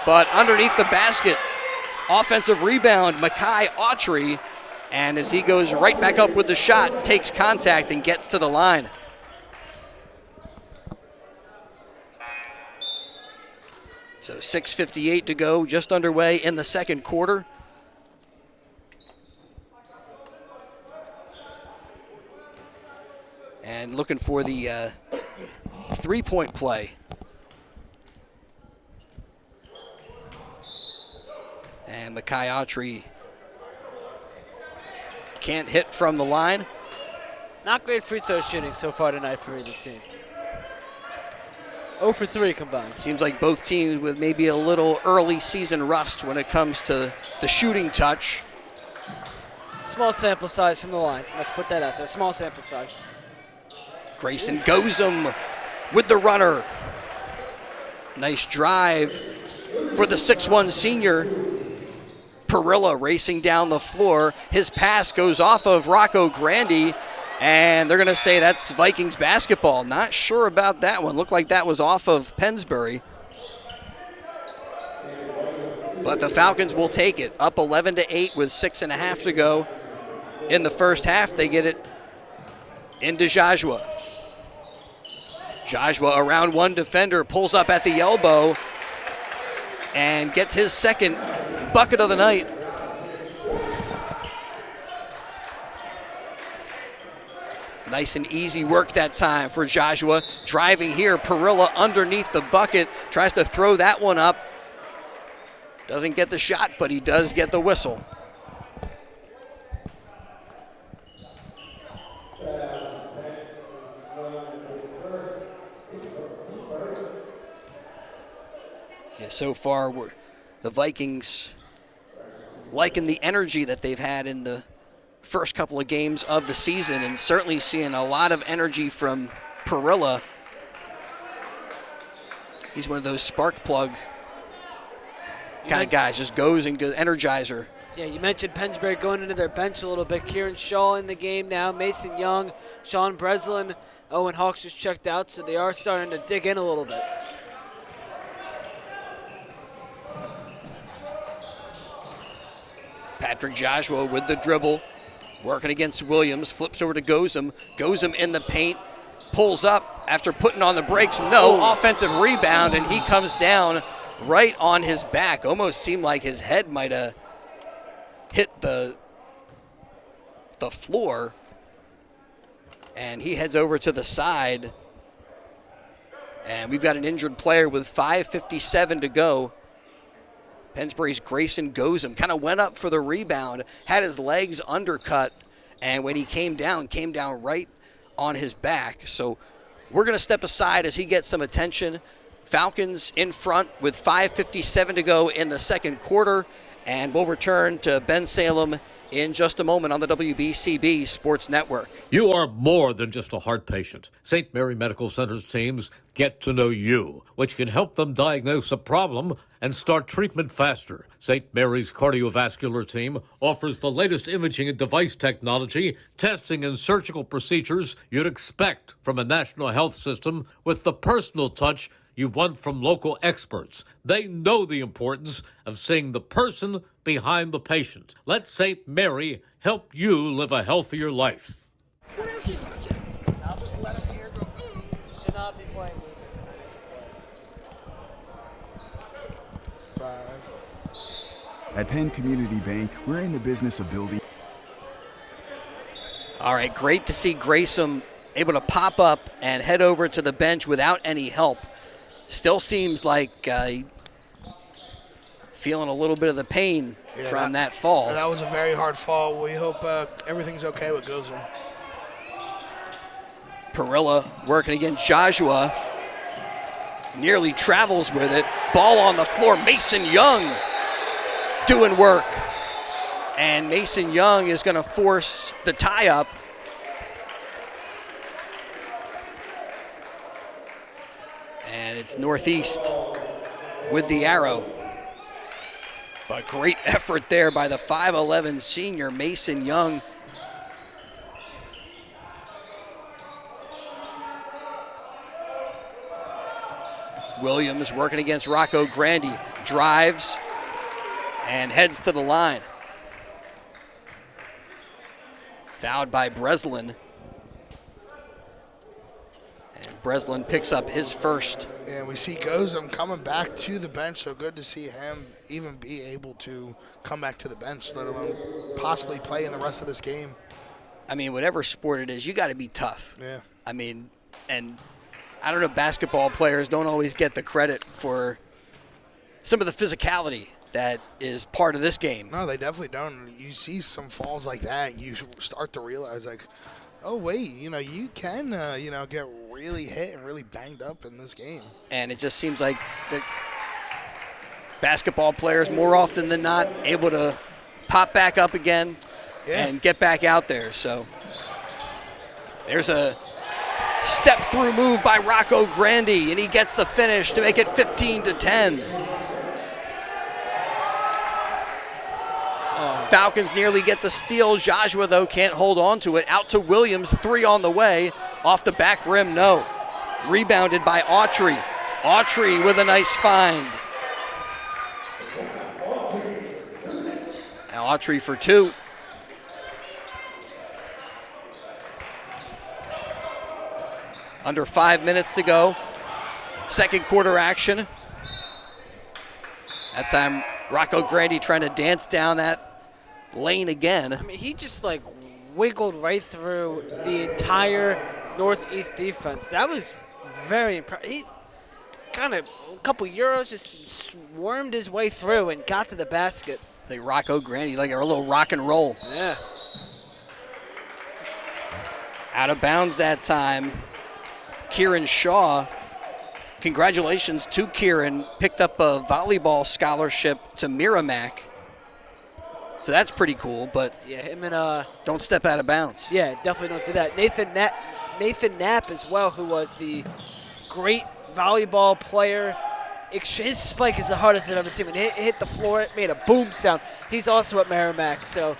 but underneath the basket. Offensive rebound, Makai Autry, and as he goes right back up with the shot, takes contact and gets to the line. So 6:58 to go, just underway in the second quarter. And looking for the three-point play. And Makai Autry can't hit from the line. Not great free throw shooting so far tonight for either team. 0 for 3 combined. Seems like both teams with maybe a little early season rust when it comes to the shooting touch. Small sample size from the line. Let's put that out there. Small sample size. Grayson Gozum with the runner. Nice drive for the 6'1 senior. Perilla racing down the floor. His pass goes off of Rocco Grandi, and they're going to say that's Vikings basketball. Not sure about that one. Looked like that was off of Pennsbury. But the Falcons will take it. Up 11-8 with 6.5 to go in the first half. They get it into Joshua. Joshua around one defender, pulls up at the elbow, and gets his second bucket of the night. Nice and easy work that time for Joshua. Driving here, Perilla underneath the bucket, tries to throw that one up. Doesn't get the shot, but he does get the whistle. Yeah, so far, the Vikings liking the energy that they've had in the first couple of games of the season, and certainly seeing a lot of energy from Perilla. He's one of those spark plug kind of guys, just goes and goes, energizer. Yeah, you mentioned Pennsbury going into their bench a little bit. Kieran Shaw in the game now, Mason Young, Sean Breslin, Owen Hawks just checked out, so they are starting to dig in a little bit. Patrick Joshua with the dribble, working against Williams, flips over to Gozum. Gozum in the paint, pulls up after putting on the brakes. No, offensive rebound, and he comes down right on his back. Almost seemed like his head might have hit the floor. And he heads over to the side. And we've got an injured player with 5:57 to go. Pennsbury's Grayson Gozum kind of went up for the rebound, had his legs undercut, and when he came down right on his back. So we're going to step aside as he gets some attention. Falcons in front with 5:57 to go in the second quarter, and we'll return to Bensalem in just a moment on the WBCB Sports Network. You are more than just a heart patient. St. Mary Medical Center's teams get to know you, which can help them diagnose a problem and start treatment faster. St. Mary's cardiovascular team offers the latest imaging and device technology, testing and surgical procedures you'd expect from a national health system with the personal touch you want from local experts. They know the importance of seeing the person behind the patient. Let St. Mary help you live a healthier life. What is he going to do? I'll just let him here go. Should not be playing music. 5. At Penn Community Bank, we're in the business of building. All right, great to see Grayson able to pop up and head over to the bench without any help. Still seems like feeling a little bit of the pain from that fall. That was a very hard fall. We hope everything's okay with Gozum. Perilla working against Joshua. Nearly travels with it. Ball on the floor. Mason Young doing work. And Mason Young is going to force the tie-up. And it's Northeast with the arrow. But great effort there by the 5'11 senior Mason Young. Williams working against Rocco Grandi. Drives and heads to the line. Fouled by Breslin. And Breslin picks up his first. And we see Gozum coming back to the bench, so good to see him even be able to come back to the bench, let alone possibly play in the rest of this game. I mean, whatever sport it is, you got to be tough. Yeah. I mean, and I don't know, basketball players don't always get the credit for some of the physicality that is part of this game. No, they definitely don't. You see some falls like that, you start to realize, like, oh, wait, you can, get really hit and really banged up in this game. And it just seems like the basketball players, more often than not, able to pop back up again and get back out there. So there's a step-through move by Rocco Grandi, and he gets the finish to make it 15-10. Falcons nearly get the steal. Joshua, though, can't hold on to it. Out to Williams, 3 on the way. Off the back rim, no. Rebounded by Autry. Autry with a nice find. Now Autry for 2. Under 5 minutes to go. Second quarter action. That time, Rocco Grandi trying to dance down that lane again. I mean, he just wiggled right through the entire Northeast defense. That was very impressive. He kind of a couple Euros just swarmed his way through and got to the basket. Like Rocco Grandi, like a little rock and roll. Yeah. Out of bounds that time. Kieran Shaw. Congratulations to Kieran. Picked up a volleyball scholarship to Merrimack. So that's pretty cool, but yeah, him and don't step out of bounds. Yeah, definitely don't do that. Nathan Knapp as well, who was the great volleyball player. His spike is the hardest I've ever seen. When it hit the floor, it made a boom sound. He's also at Merrimack, so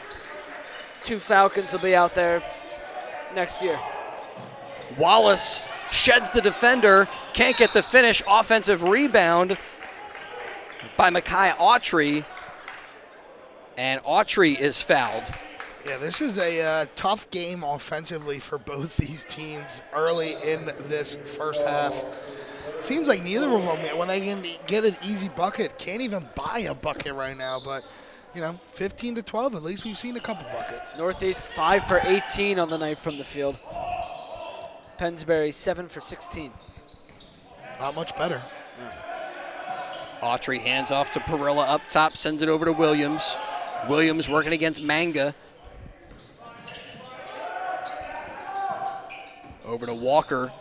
2 Falcons will be out there next year. Wallace sheds the defender, can't get the finish. Offensive rebound by Mekhi Autry. And Autry is fouled. Yeah, this is a tough game offensively for both these teams early in this first half. It seems like neither of them, when they can get an easy bucket, can't even buy a bucket right now. But, 15-12, at least we've seen a couple buckets. Northeast 5 for 18 on the night from the field. Pennsbury 7 for 16. Not much better. Autry hands off to Perilla up top, sends it over to Williams. Williams working against Manga. Over to Walker.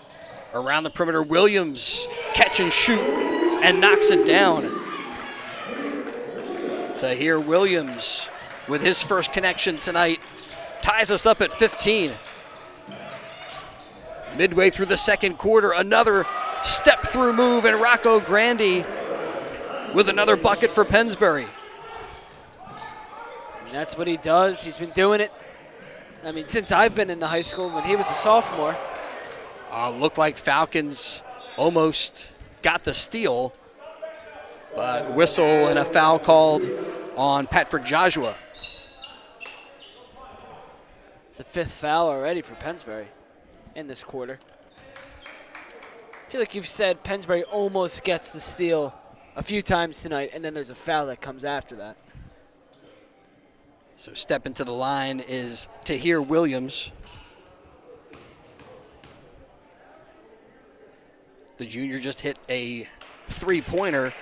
Around the perimeter, Williams catch and shoot and knocks it down. So here Williams with his first connection tonight ties us up at 15. Midway through the second quarter, another step-through move, and Rocco Grandi with another bucket for Pennsbury. And that's what he does. He's been doing it, since I've been in the high school when he was a sophomore. Looked like Falcons almost got the steal, but whistle and a foul called on Patrick Joshua. It's the 5th foul already for Pennsbury in this quarter. I feel like you've said Pennsbury almost gets the steal a few times tonight, and then there's a foul that comes after that. So stepping to the line is Tahir Williams. The junior just hit a 3-pointer,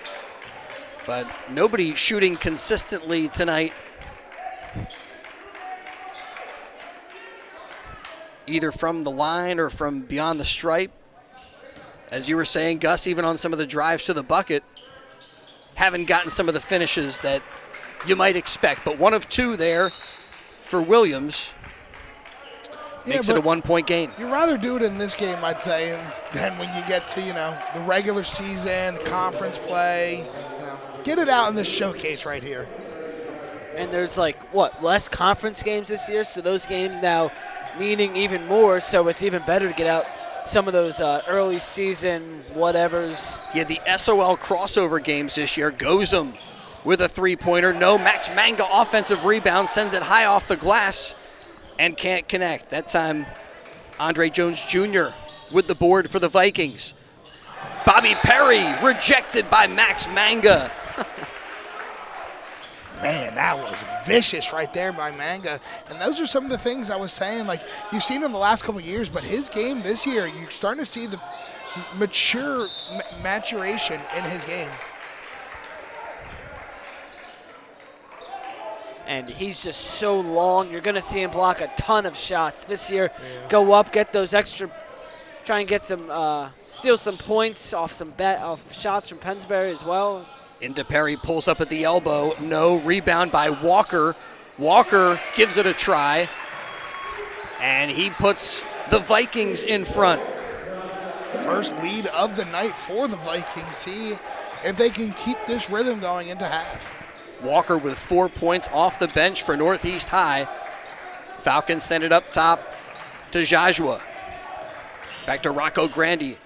but nobody shooting consistently tonight. Either from the line or from beyond the stripe. As you were saying, Gus, even on some of the drives to the bucket, haven't gotten some of the finishes that you might expect. But 1 of 2 there for Williams. Makes it a 1-point game. You'd rather do it in this game, I'd say, than when you get to, the regular season, the conference play. Get it out in this showcase right here. And there's less conference games this year, so those games now meaning even more, so it's even better to get out some of those early season whatevers. Yeah, the SOL crossover games this year. Gozum with a three-pointer. No, Max Manga offensive rebound, sends it high off the glass and can't connect. That time, Andre Jones Jr. with the board for the Vikings. Bobby Perry rejected by Max Manga. Man, that was vicious right there by Manga. And those are some of the things I was saying. Like, you've seen him the last couple of years, but his game this year, you're starting to see the maturation in his game. And he's just so long. You're going to see him block a ton of shots this year. Yeah. Go up, get those extra, try and get some, steal some points off off shots from Pennsbury as well. Into Perry, pulls up at the elbow. No, rebound by Walker. Walker gives it a try. And he puts the Vikings in front. First lead of the night for the Vikings. See if they can keep this rhythm going into half. Walker with 4 points off the bench for Northeast High. Falcons send it up top to Jajua. Back to Rocco Grandi.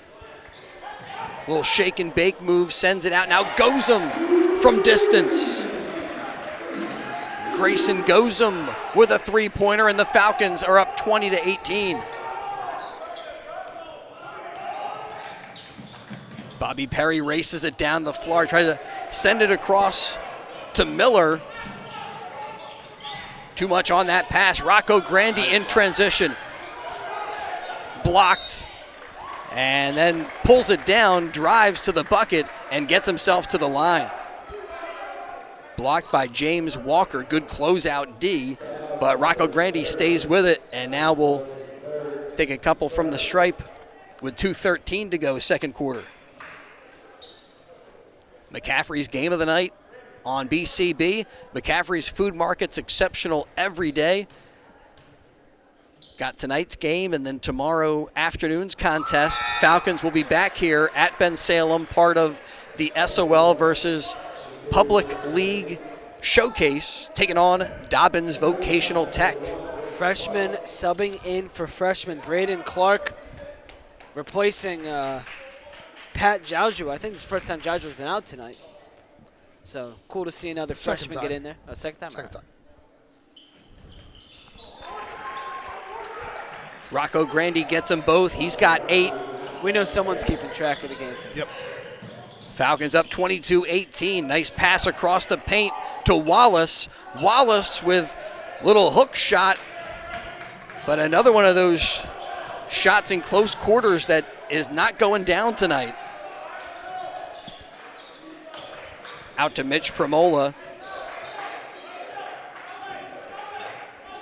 Little shake and bake move, sends it out. Now Gozum from distance. Grayson Gozum with a three-pointer, and the Falcons are up 20-18. Bobby Perry races it down the floor, tries to send it across to Miller. Too much on that pass. Rocco Grandi in transition. Blocked. And then pulls it down, drives to the bucket, and gets himself to the line. Blocked by James Walker. Good closeout D, but Rocco Grandi stays with it, and now we'll take a couple from the stripe with 2:13 to go, second quarter. McCaffrey's game of the night on BCB. McCaffrey's Food Market's exceptional every day. Got tonight's game and then tomorrow afternoon's contest. Falcons will be back here at Bensalem, part of the SOL versus Public League Showcase, taking on Dobbins Vocational Tech. Freshman subbing in for freshman Braden Clark, replacing Pat Jajua. I think it's the first time Jajua's been out tonight. So cool to see another freshman get in there. Oh, second time? Second time. Rocco Grandi gets them both. He's got 8. We know someone's keeping track of the game. Yep. Falcons up 22-18. Nice pass across the paint to Wallace. Wallace with little hook shot, but another one of those shots in close quarters that is not going down tonight. Out to Mitch Premola.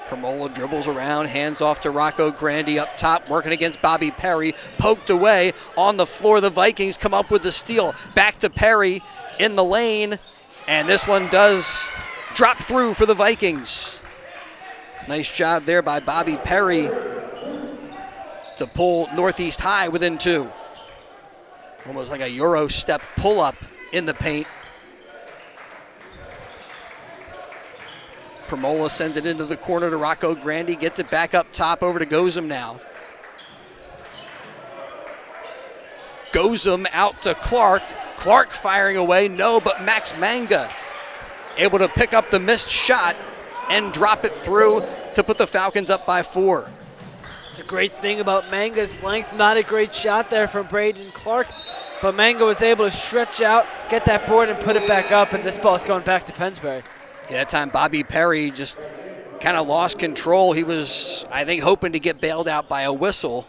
Premola dribbles around, hands off to Rocco Grandi up top, working against Bobby Perry. Poked away on the floor. The Vikings come up with the steal. Back to Perry in the lane, and this one does drop through for the Vikings. Nice job there by Bobby Perry to pull Northeast High within 2. Almost like a Euro step pull-up in the paint. Premola sends it into the corner to Rocco Grandi, gets it back up top over to Gozum now. Gozum out to Clark. Clark firing away, no, but Max Manga able to pick up the missed shot and drop it through to put the Falcons up by 4. It's a great thing about Manga's length. Not a great shot there from Braden Clark, but Manga was able to stretch out, get that board, and put it back up, and this ball's going back to Pennsbury. Yeah, that time Bobby Perry just kind of lost control. He was, I think, hoping to get bailed out by a whistle.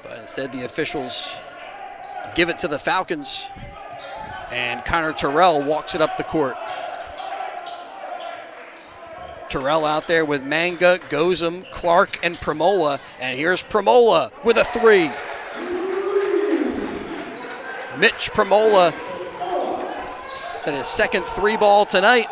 But instead the officials give it to the Falcons, and Connor Terrell walks it up the court. Terrell out there with Manga, Gozum, Clark, and Premola. And here's Premola with a 3. Mitch Premola at his second 3-ball tonight.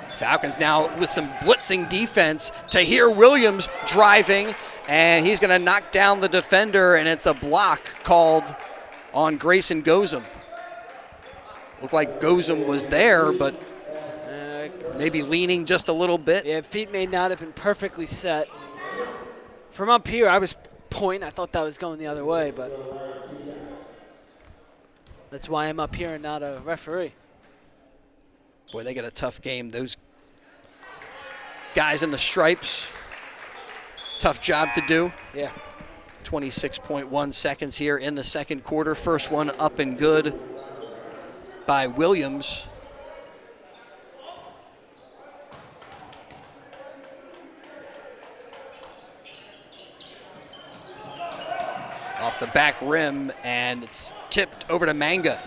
Falcons now with some blitzing defense. Tahir Williams driving, and he's going to knock down the defender, and it's a block called on Grayson Gozum. Looked like Gozum was there, but maybe leaning just a little bit. Yeah, feet may not have been perfectly set. From up here, I was pointing. I thought that was going the other way, but that's why I'm up here and not a referee. Boy, they got a tough game. Those guys in the stripes, tough job to do. Yeah. 26.1 seconds here in the second quarter. First one up and good by Williams. Off the back rim, and it's tipped over to Manga.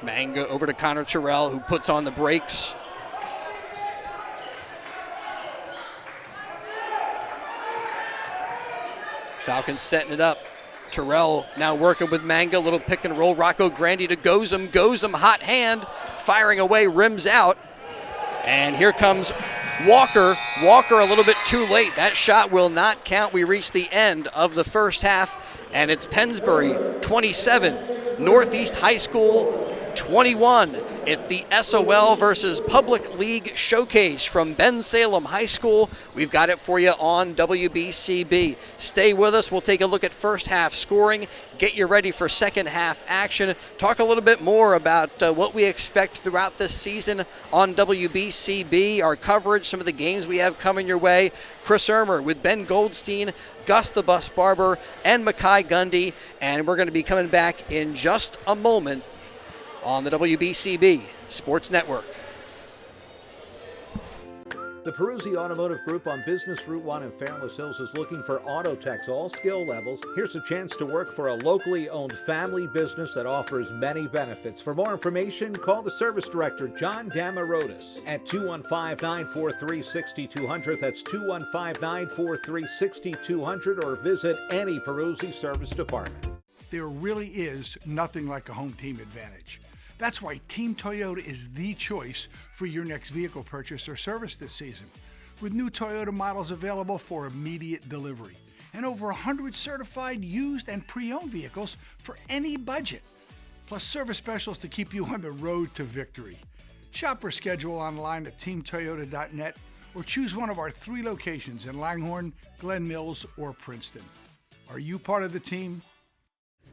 Manga over to Connor Terrell, who puts on the brakes. Falcons setting it up. Terrell now working with Manga, little pick and roll. Rocco Grandi to Gozum. Gozum, hot hand, firing away, rims out. And here comes Walker. Walker a little bit too late. That shot will not count. We reach the end of the first half, and it's Pennsbury 27, Northeast High School 21. It's the SOL versus Public League Showcase from Bensalem High School. We've got it for you on WBCB. Stay with us. We'll take a look at first half scoring, get you ready for second half action, talk a little bit more about what we expect throughout this season on WBCB, our coverage, some of the games we have coming your way. Chris Ermer with Ben Goldstein, Gus the Bus Barber, and Mackay Gundy. And we're going to be coming back in just a moment on the WBCB Sports Network. The Peruzzi Automotive Group on Business Route 1 in Fairless Hills is looking for auto techs, all skill levels. Here's a chance to work for a locally owned family business that offers many benefits. For more information, call the service director, John Damarotis, at 215-943-6200. That's 215-943-6200, or visit any Peruzzi service department. There really is nothing like a home team advantage. That's why Team Toyota is the choice for your next vehicle purchase or service this season. With new Toyota models available for immediate delivery and over 100 certified used and pre-owned vehicles for any budget. Plus service specials to keep you on the road to victory. Shop or schedule online at teamtoyota.net or choose one of our 3 locations in Langhorne, Glen Mills, or Princeton. Are you part of the team?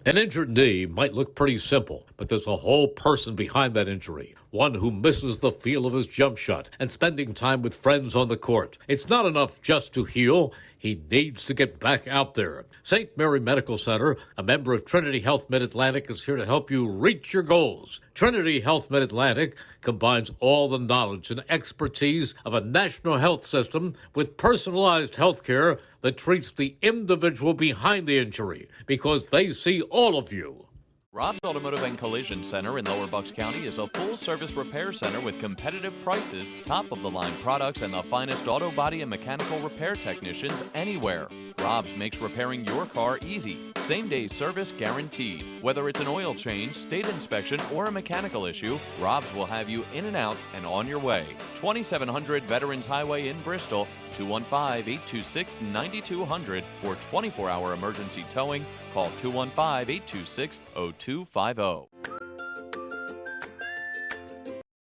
An injured knee might look pretty simple, but there's a whole person behind that injury. One who misses the feel of his jump shot and spending time with friends on the court. It's not enough just to heal. He needs to get back out there. St. Mary Medical Center, a member of Trinity Health Mid-Atlantic, is here to help you reach your goals. Trinity Health Mid-Atlantic combines all the knowledge and expertise of a national health system with personalized health care that treats the individual behind the injury, because they see all of you. Rob's Automotive and Collision Center in Lower Bucks County is a full-service repair center with competitive prices, top-of-the-line products, and the finest auto body and mechanical repair technicians anywhere. Rob's makes repairing your car easy. Same-day service guaranteed. Whether it's an oil change, state inspection, or a mechanical issue, Rob's will have you in and out and on your way. 2700 Veterans Highway in Bristol, 215-826-9200 for 24-hour emergency towing. Call 215-826-0250.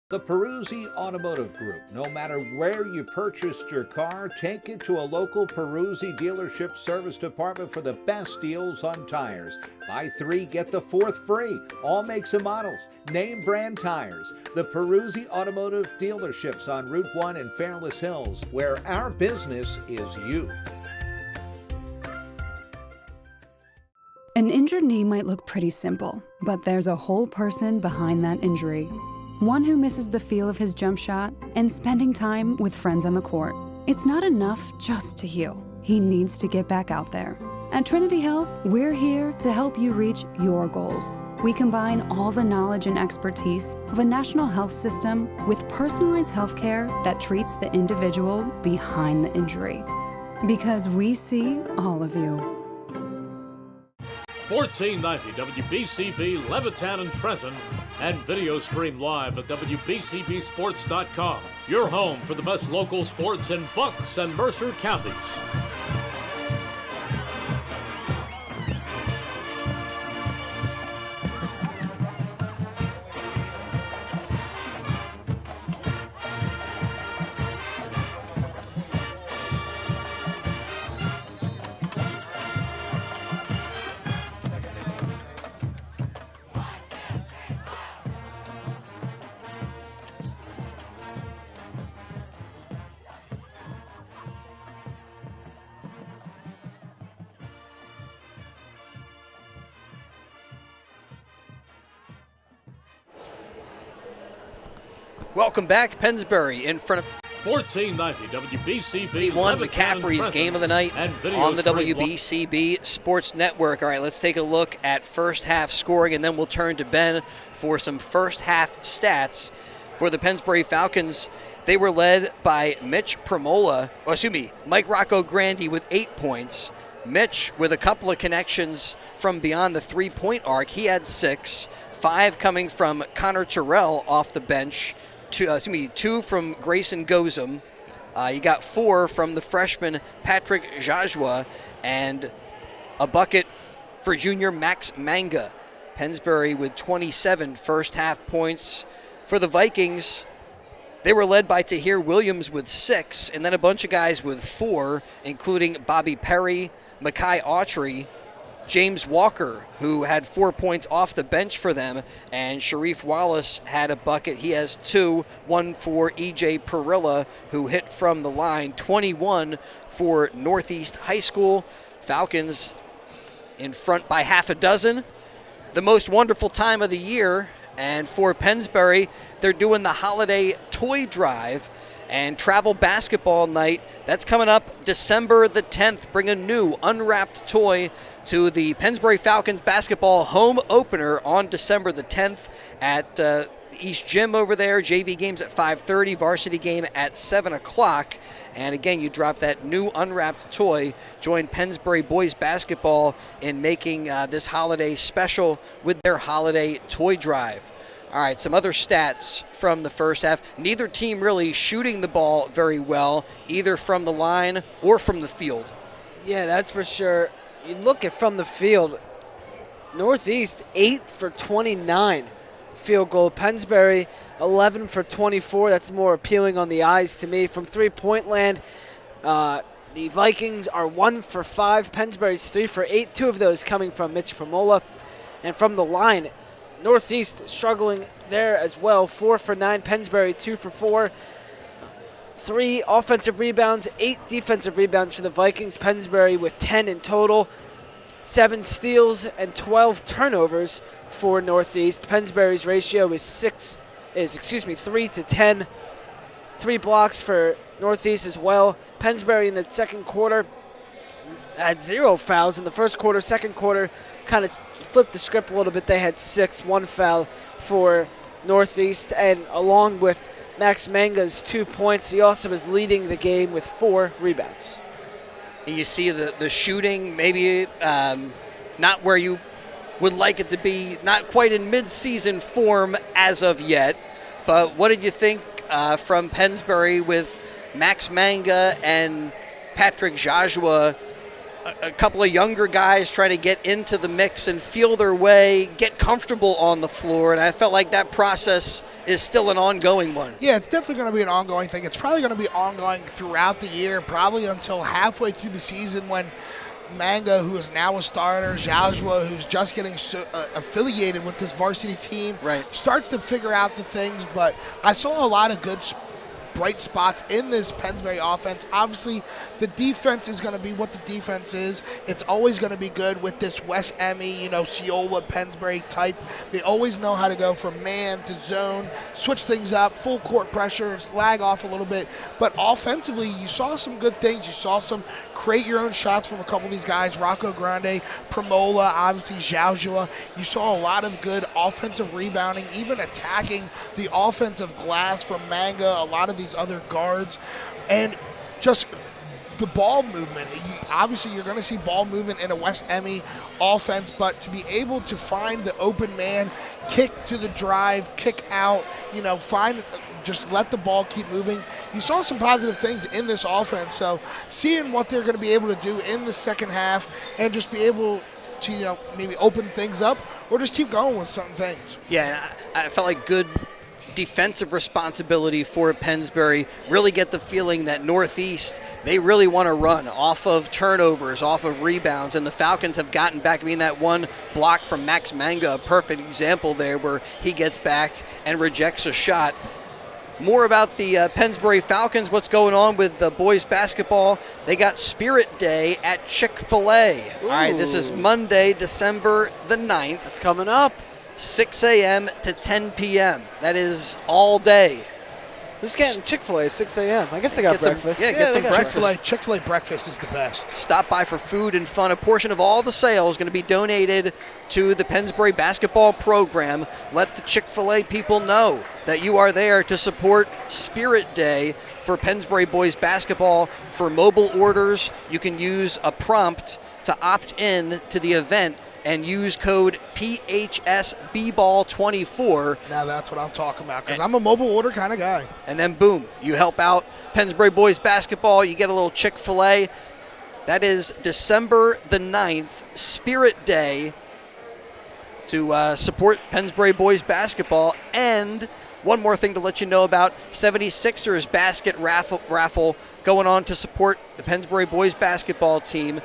The Peruzzi Automotive Group. No matter where you purchased your car, take it to a local Peruzzi dealership service department for the best deals on tires. Buy 3, get the 4th free. All makes and models. Name brand tires. The Peruzzi Automotive dealerships on Route 1 in Fairless Hills, where our business is you. An injured knee might look pretty simple, but there's a whole person behind that injury. One who misses the feel of his jump shot and spending time with friends on the court. It's not enough just to heal. He needs to get back out there. At Trinity Health, we're here to help you reach your goals. We combine all the knowledge and expertise of a national health system with personalized health care that treats the individual behind the injury. Because we see all of you. 1490 WBCB, Levittown and Trenton, and video stream live at WBCBsports.com. Your home for the best local sports in Bucks and Mercer counties. Welcome back. Pennsbury in front of 1490 WBCB. won McCaffrey's game of the night on the WBCB Sports Network. All right, let's take a look at first half scoring, and then we'll turn to Ben for some first half stats for the Pennsbury Falcons. They were led by Mike Rocco Grandi with 8 points. Mitch with a couple of connections from beyond the three-point arc. He had 6, 5 coming from Connor Terrell off the bench. 2 from Grayson Gozum. You got 4 from the freshman Patrick Jajwa, and a bucket for junior Max Manga. Pennsbury with 27 first half points. For the Vikings, they were led by Tahir Williams with 6, and then a bunch of guys with 4, including Bobby Perry, Makai Autry, James Walker, who had 4 points off the bench for them, and Sharif Wallace had a bucket. He has 2, 1 for E.J. Perilla, who hit from the line. 21 for Northeast High School. Falcons in front by half a dozen. The most wonderful time of the year, and for Pennsbury, they're doing the holiday toy drive and travel basketball night. That's coming up December the 10th. Bring a new unwrapped toy to the Pennsbury Falcons basketball home opener on December the 10th at East Gym over there. JV games at 5:30, varsity game at 7 o'clock. And again, you drop that new unwrapped toy. Join Pennsbury boys basketball in making this holiday special with their holiday toy drive. All right, some other stats from the first half. Neither team really shooting the ball very well, either from the line or from the field. Yeah, that's for sure. You look at from the field, Northeast 8 for 29 field goal. Pennsbury 11 for 24. That's more appealing on the eyes to me. From three-point land, the Vikings are 1 for 5. Pennsbury's 3 for 8. 2 of those coming from Mitch Pomola. And from the line, Northeast struggling there as well. 4 for 9. Pennsbury 2 for 4. 3 offensive rebounds, 8 defensive rebounds for the Vikings. Pennsbury with 10 in total. 7 steals and 12 turnovers for Northeast. Pennsbury's ratio is 3 to 10. 3 blocks for Northeast as well. Pennsbury in the second quarter had 0 fouls in the first quarter. Second quarter kind of flipped the script a little bit. They had 6, 1 foul for Northeast, and along with Max Manga's 2 points, he also was leading the game with 4 rebounds. And you see the shooting maybe not where you would like it to be, not quite in mid-season form as of yet. But what did you think from Pennsbury with Max Manga and Patrick Jajwa, a couple of younger guys trying to get into the mix and feel their way, get comfortable on the floor? And I felt like that process is still an ongoing one. Yeah, it's definitely going to be an ongoing thing. It's probably going to be ongoing throughout the year, probably until halfway through the season when Manga, who is now a starter, Jajwa, who's just getting affiliated with this varsity team, starts to figure out the things. But I saw a lot of good bright spots in this Pennsbury offense. Obviously, the defense is going to be what the defense is. It's always going to be good with this West Emmy, Ciola, Pennsbury type. They always know how to go from man to zone, switch things up, full court pressure, lag off a little bit. But offensively, you saw some good things. You saw some create your own shots from a couple of these guys, Rocco Grande, Pramola, obviously Jajua. You saw a lot of good offensive rebounding, even attacking the offensive glass from Manga, a lot of these other guards, and just the ball movement. Obviously, you're going to see ball movement in a West Emmy offense, but to be able to find the open man, kick to the drive, kick out, just let the ball keep moving. You saw some positive things in this offense, so seeing what they're going to be able to do in the second half and just be able to, maybe open things up or just keep going with certain things. Yeah, I felt like good defensive responsibility for Pennsbury. Really get the feeling that Northeast, they really want to run off of turnovers, off of rebounds, and the Falcons have gotten back. I mean, that one block from Max Manga, a perfect example there where he gets back and rejects a shot. More about the Pennsbury Falcons, what's going on with the boys basketball. They got Spirit Day at Chick-fil-A. All right, this is Monday, December the 9th. It's coming up. 6 a.m. to 10 p.m. That is all day. Who's getting Chick-fil-A at 6 a.m.? I guess they got Get some- breakfast. get some they got breakfast. Chick-fil-A breakfast is the best. Stop by for food and fun. A portion of all the sales is going to be donated to the Pennsbury basketball program. Let the Chick-fil-A people know that you are there to support Spirit Day for Pennsbury boys basketball. For mobile orders, you can use a prompt to opt in to the event and use code PHSBBall24. Now that's what I'm talking about, because I'm a mobile order kind of guy. And then boom, you help out Pennsbury boys basketball. You get a little Chick-fil-A. That is December the 9th, Spirit Day, to support Pennsbury boys basketball. And one more thing to let you know about, 76ers basket raffle going on to support the Pennsbury boys basketball team.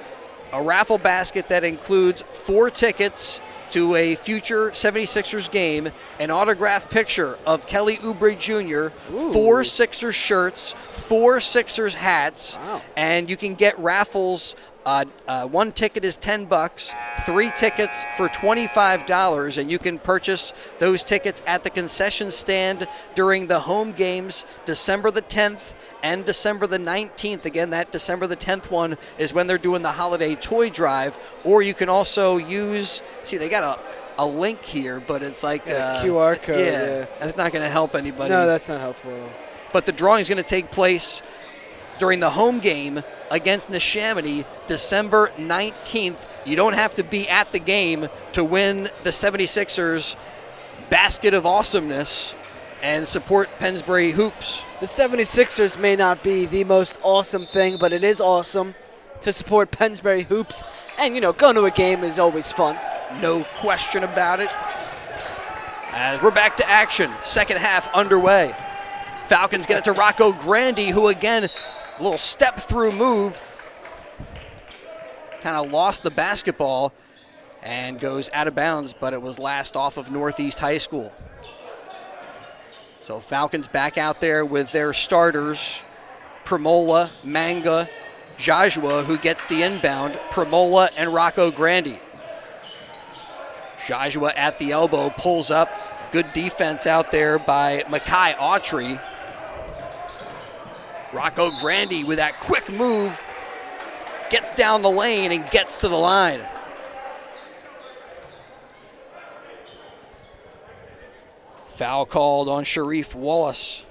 A raffle basket that includes 4 tickets to a future 76ers game, an autographed picture of Kelly Oubre Jr., 4 Sixers shirts, 4 Sixers hats, and you can get raffles. 1 ticket is $10, 3 tickets for $25, and you can purchase those tickets at the concession stand during the home games December the 10th and December the 19th. Again, that December the 10th one is when they're doing the holiday toy drive. Or you can also use, see, they got a link here, but it's like a QR code. Yeah, that's not going to help anybody. No, that's not helpful at all. But the drawing is going to take place during the home game against Neshaminy, December 19th. You don't have to be at the game to win the 76ers basket of awesomeness and support Pennsbury hoops. The 76ers may not be the most awesome thing, but it is awesome to support Pennsbury hoops. And, going to a game is always fun. No question about it. As we're back to action, second half underway. Falcons get it to Rocco Grandi, who again, a little step-through move, kind of lost the basketball and goes out of bounds, but it was last off of Northeast High School. So Falcons back out there with their starters, Premola, Manga, Joshua, who gets the inbound, Premola and Rocco Grandi. Joshua at the elbow, pulls up. Good defense out there by Makai Autry. Rocco Grandi with that quick move, gets down the lane and gets to the line. Foul called on Sharif Wallace.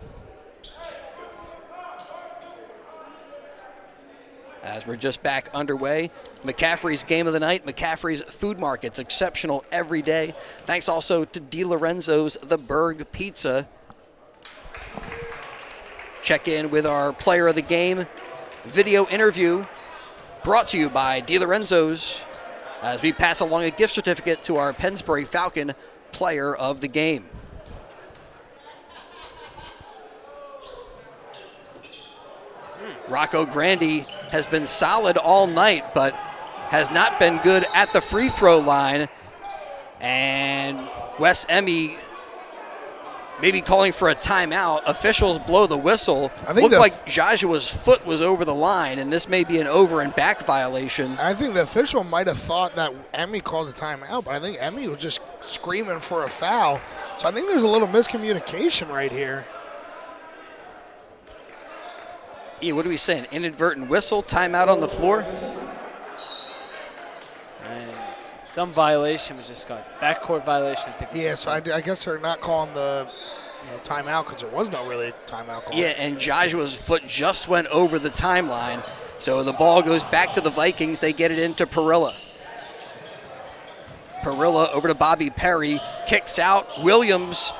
As we're just back underway, McCaffrey's game of the night, McCaffrey's Food Market's exceptional every day. Thanks also to DiLorenzo's The Berg Pizza. Check in with our player of the game video interview brought to you by DiLorenzo's as we pass along a gift certificate to our Pennsbury Falcon player of the game. Rocco Grandi has been solid all night, but has not been good at the free throw line. And Wes Emmy maybe calling for a timeout. Officials blow the whistle. Looked like Joshua's foot was over the line, and this may be an over and back violation. I think the official might have thought that Emmy called a timeout, but I think Emmy was just screaming for a foul. So I think there's a little miscommunication right here. Yeah, what are we saying? Inadvertent whistle, timeout on the floor? And some violation was just called. Backcourt violation, I think. Yeah, so I guess they're not calling the timeout because there was no really timeout call. Yeah, and Joshua's foot just went over the timeline. So the ball goes back to the Vikings. They get it into Perilla. Perilla over to Bobby Perry. Kicks out. Williams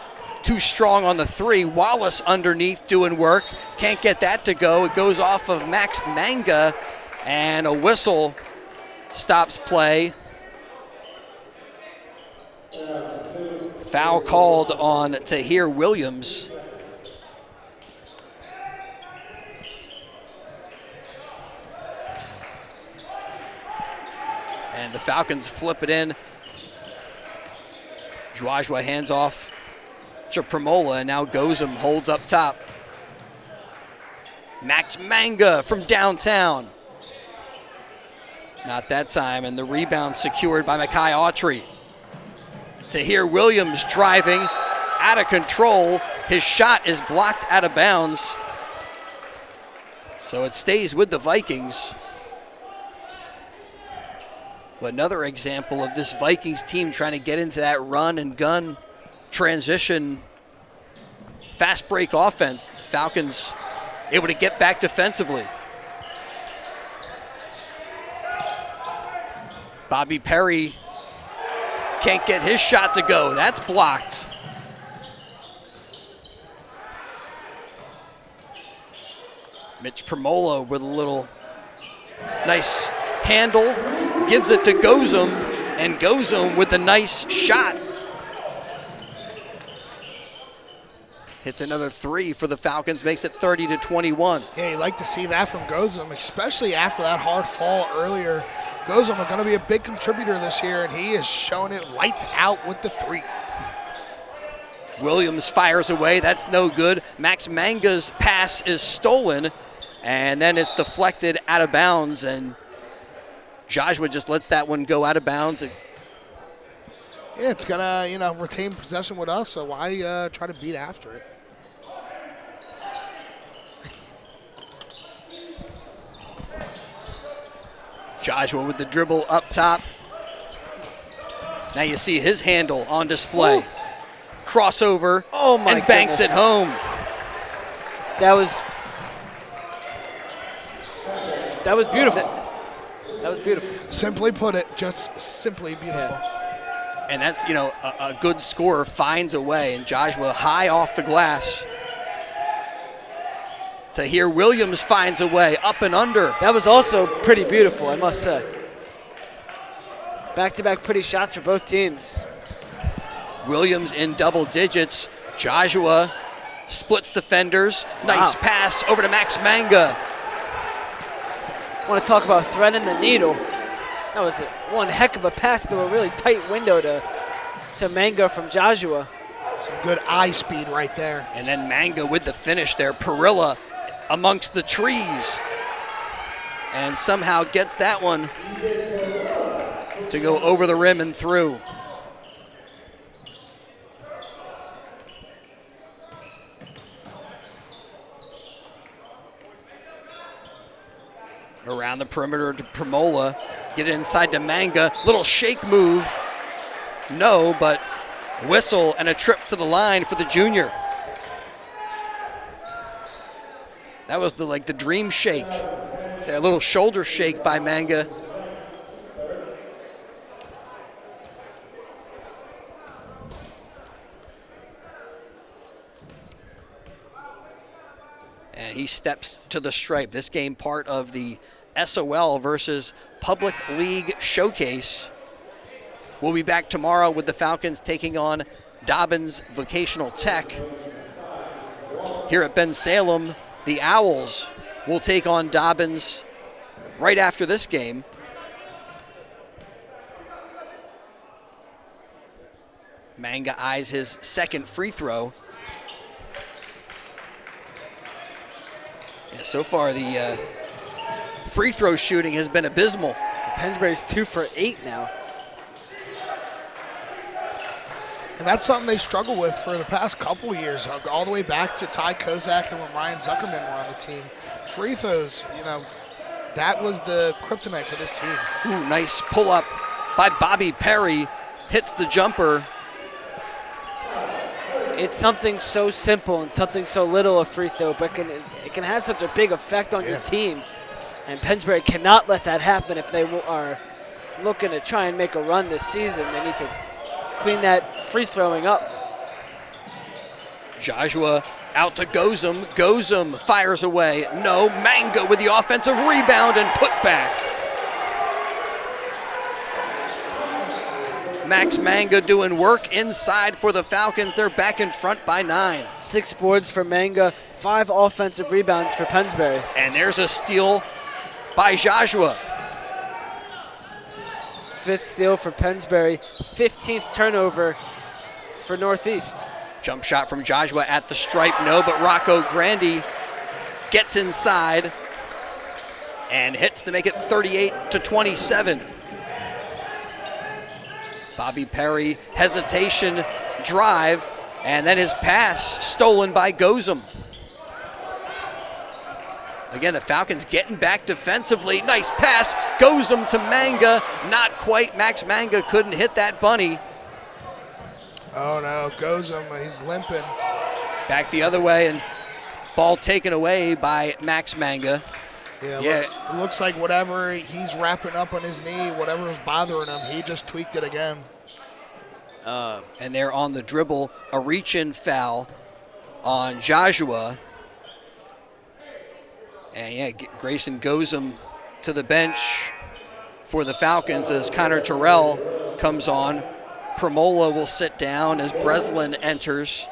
too strong on the three. Wallace underneath doing work. Can't get that to go. It goes off of Max Manga, and a whistle stops play. Foul called on Tahir Williams. And the Falcons flip it in. Joshua hands off to Premola, and now Gozum holds up top. Max Manga from downtown. Not that time, and the rebound secured by Makai Autry. Tahir Williams driving, out of control, His shot is blocked out of bounds. So it stays with the Vikings. Another example of this Vikings team trying to get into that run and gun transition fast break offense. The Falcons able to get back defensively. Bobby Perry can't get his shot to go. That's blocked. Mitch Premola with a little nice handle, gives it to Gozum, and Gozum with a nice shot. Hits another three for the Falcons, makes it 30-21. Yeah, you like to see that from Gozum, especially after that hard fall earlier. Gozum are going to be a big contributor this year, and he is showing it lights out with the threes. Williams fires away. That's no good. Max Manga's pass is stolen, and then it's deflected out of bounds, and Joshua just lets that one go out of bounds. Yeah, it's going to, retain possession with us, so why try to beat after it? Joshua with the dribble up top. Now you see his handle on display. Ooh. Crossover and banks it home. That was beautiful. That was beautiful. Simply put it, just simply beautiful. Yeah. And that's, a good scorer finds a way, and Joshua high off the glass. To here, Williams finds a way, up and under. That was also pretty beautiful, I must say. Back-to-back pretty shots for both teams. Williams in double digits. Joshua splits defenders. Nice pass over to Max Manga. I want to talk about threading the needle. That was one heck of a pass to a really tight window to Manga from Joshua. Some good eye speed right there. And then Manga with the finish there. Perilla amongst the trees. And somehow gets that one to go over the rim and through. Around the perimeter to Premola. Get it inside to Manga. Little shake move. No, but whistle and a trip to the line for the junior. That was the dream shake. A little shoulder shake by Manga. And he steps to the stripe. This game part of the SOL versus Public League Showcase. We'll be back tomorrow with the Falcons taking on Dobbins Vocational Tech. Here at Bensalem, the Owls will take on Dobbins right after this game. Manga eyes his second free throw. Yeah, so far the free throw shooting has been abysmal. Pennsbury's 2 for 8 now. And that's something they struggle with for the past couple years, all the way back to Ty Kozak and when Ryan Zuckerman were on the team. Free throws, that was the kryptonite for this team. Ooh, nice pull up by Bobby Perry. Hits the jumper. It's something so simple and something so little, a free throw, but it can have such a big effect on your team. And Pennsbury cannot let that happen if they are looking to try and make a run this season. They need to clean that free throwing up. Joshua out to Gozum. Gozum fires away. No, Manga with the offensive rebound and put back. Max Manga doing work inside for the Falcons. They're back in front by 9. 6 boards for Manga, 5 offensive rebounds for Pennsbury. And there's a steal by Joshua. 5th steal for Pennsbury, 15th turnover for Northeast. Jump shot from Joshua at the stripe, no, but Rocco Grandi gets inside and hits to make it 38-27. Bobby Perry, hesitation, drive, And then his pass stolen by Gozum. Again, the Falcons getting back defensively. Nice pass. Gozum to Manga. Not quite. Max Manga couldn't hit that bunny. Oh, no. Gozum, he's limping. Back the other way, and ball taken away by Max Manga. Yeah, it looks like whatever he's wrapping up on his knee, whatever was bothering him, he just tweaked it again. And they're on the dribble. A reach-in foul on Joshua. And yeah, Grayson Gozum to the bench for the Falcons as Connor Terrell comes on. Premola will sit down as Breslin enters.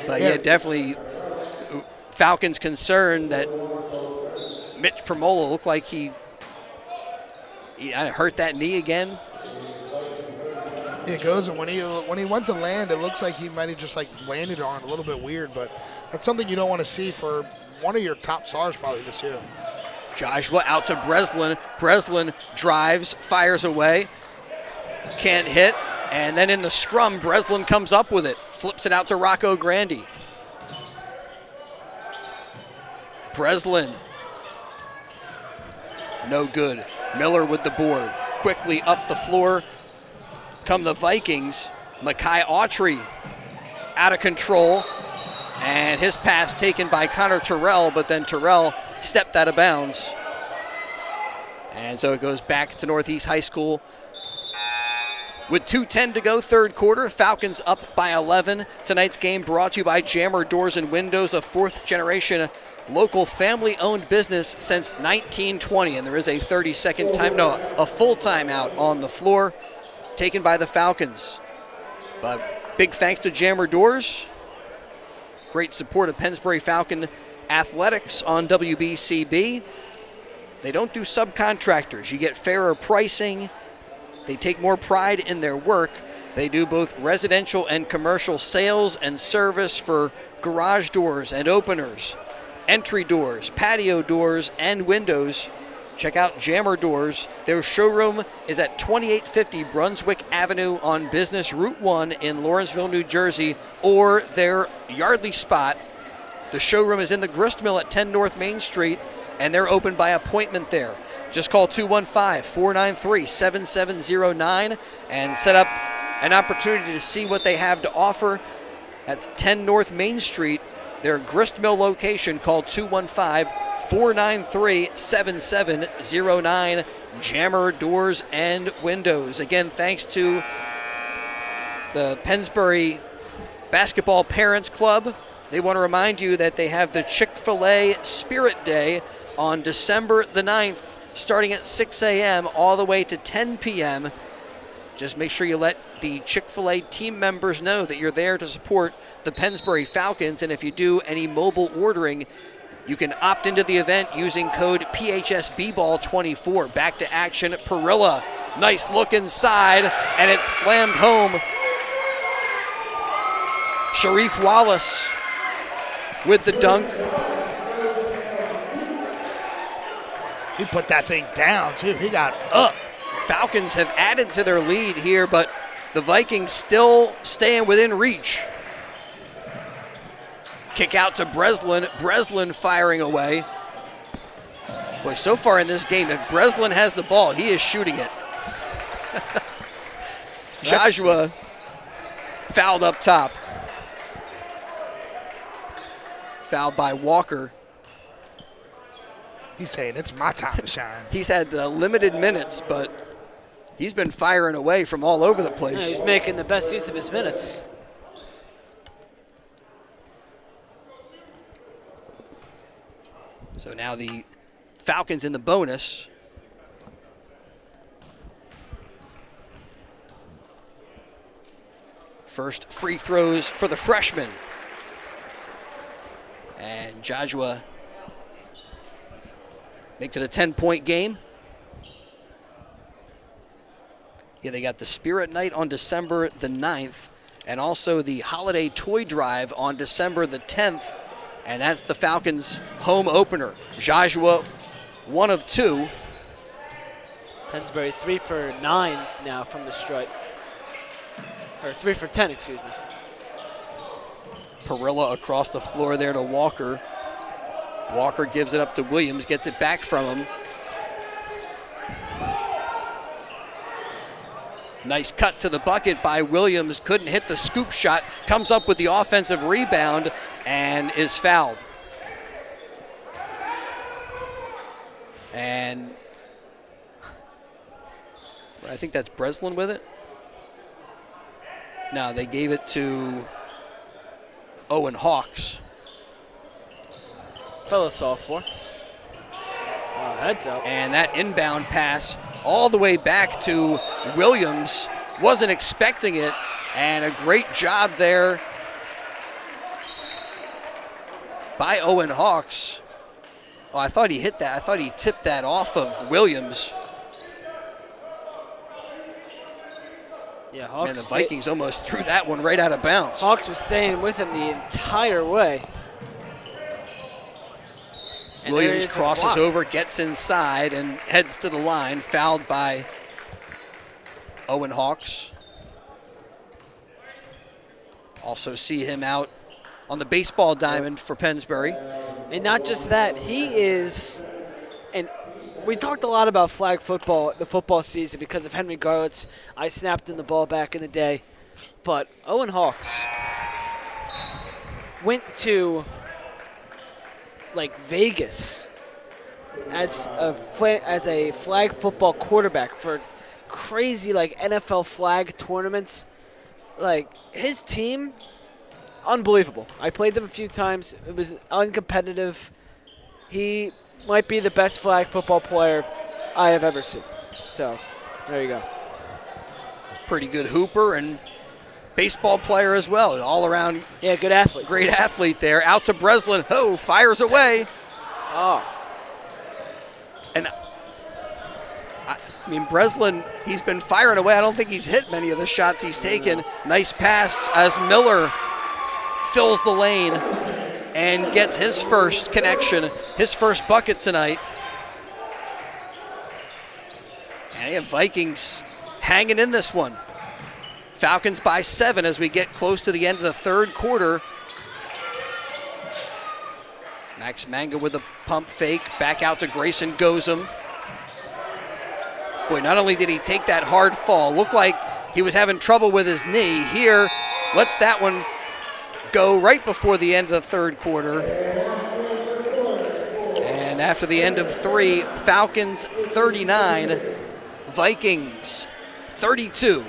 But yeah, definitely Falcons concerned that Mitch Premola looked like he hurt that knee again. Yeah, Gozum, when he went to land, it looks like he might have just like landed on it a little bit weird, but that's something you don't want to see for one of your top stars probably this year. Joshua out to Breslin. Breslin drives, fires away, can't hit, and then in the scrum, Breslin comes up with it, flips it out to Rocco Grandi. Breslin, no good. Miller with the board. Quickly up the floor come the Vikings. Makai Autry out of control. And his pass taken by Connor Terrell, but then Terrell stepped out of bounds. And so it goes back to Northeast High School. With 2:10 to go, third quarter, Falcons up by 11. Tonight's game brought to you by Jammer Doors and Windows, a fourth-generation local family-owned business since 1920. And there is a 30-second a full timeout on the floor taken by the Falcons. But big thanks to Jammer Doors. Great support of Pennsbury Falcon athletics on WBCB. They don't do subcontractors. You get fairer pricing. They take more pride in their work. They do both residential and commercial sales and service for garage doors and openers, entry doors, patio doors, and windows. Check out Jammer Doors. Their showroom is at 2850 Brunswick Avenue on Business Route 1 in Lawrenceville, New Jersey, or their Yardley spot. The showroom is in the grist mill at 10 North Main Street, and they're open by appointment there. Just call 215-493-7709 and set up an opportunity to see what they have to offer. That's 10 North Main Street, their grist mill location. Call 215-493-7709. Jammer Doors and Windows. Again, thanks to the Pennsbury Basketball Parents Club. They want to remind you that they have the Chick-fil-A Spirit Day on December the 9th, starting at 6 a.m. all the way to 10 p.m. Just make sure you let the Chick-fil-A team members know that you're there to support the Pennsbury Falcons. And if you do any mobile ordering, you can opt into the event using code PHSBBall24. Back to action. Perilla, nice look inside, and it's slammed home. Sharif Wallace with the dunk. He put that thing down, too. He got up. Falcons have added to their lead here, but the Vikings still staying within reach. Kick out to Breslin. Breslin firing away. Boy, so far in this game, if Breslin has the ball, he is shooting it. Joshua fouled up top. Fouled by Walker. He's saying it's my time to shine. He's had the limited minutes, but he's been firing away from all over the place. Yeah, he's making the best use of his minutes. So now the Falcons in the bonus. First free throws for the freshman. And Joshua makes it a 10-point game. Yeah, they got the Spirit Night on December the 9th, and also the Holiday Toy Drive on December the 10th, and that's the Falcons' home opener. Joshua, 1 of 2. Pennsbury 3 for 9 now from the stripe. Or 3 for 10, excuse me. Perilla across the floor there to Walker. Walker gives it up to Williams, gets it back from him. Nice cut to the bucket by Williams. Couldn't hit the scoop shot. Comes up with the offensive rebound and is fouled. And I think that's Breslin with it. No, they gave it to Owen Hawks. Fellow sophomore. Heads up. And that inbound pass all the way back to Williams. Wasn't expecting it. And a great job there by Owen Hawks. Oh, I thought he hit that. I thought he tipped that off of Williams. Yeah, Hawks. Man, the Vikings almost threw that one right out of bounds. Hawks was staying with him the entire way. And Williams crosses over, gets inside, and heads to the line, fouled by Owen Hawks. Also see him out on the baseball diamond for Pennsbury. And not just that, he is, and we talked a lot about flag football, the football season, because of Henry Garlett's I snapped in the ball back in the day. But Owen Hawks went to like Vegas as a flag football quarterback for crazy like NFL flag tournaments. Like his team, unbelievable. I played them a few times. It was uncompetitive. He might be the best flag football player I have ever seen. So there you go. Pretty good hooper and baseball player as well. All around. Yeah, good athlete. Great athlete there. Out to Breslin. Oh, fires away. Oh. And I mean, Breslin, he's been firing away. I don't think he's hit many of the shots he's taken. Nice pass as Miller fills the lane and gets his first connection, his first bucket tonight. And again, Vikings hanging in this one. Falcons by 7 as we get close to the end of the third quarter. Max Manga with a pump fake. Back out to Grayson Gozum. Boy, not only did he take that hard fall, looked like he was having trouble with his knee. Here, lets that one go right before the end of the third quarter. And after the end of 3, Falcons 39, Vikings 32.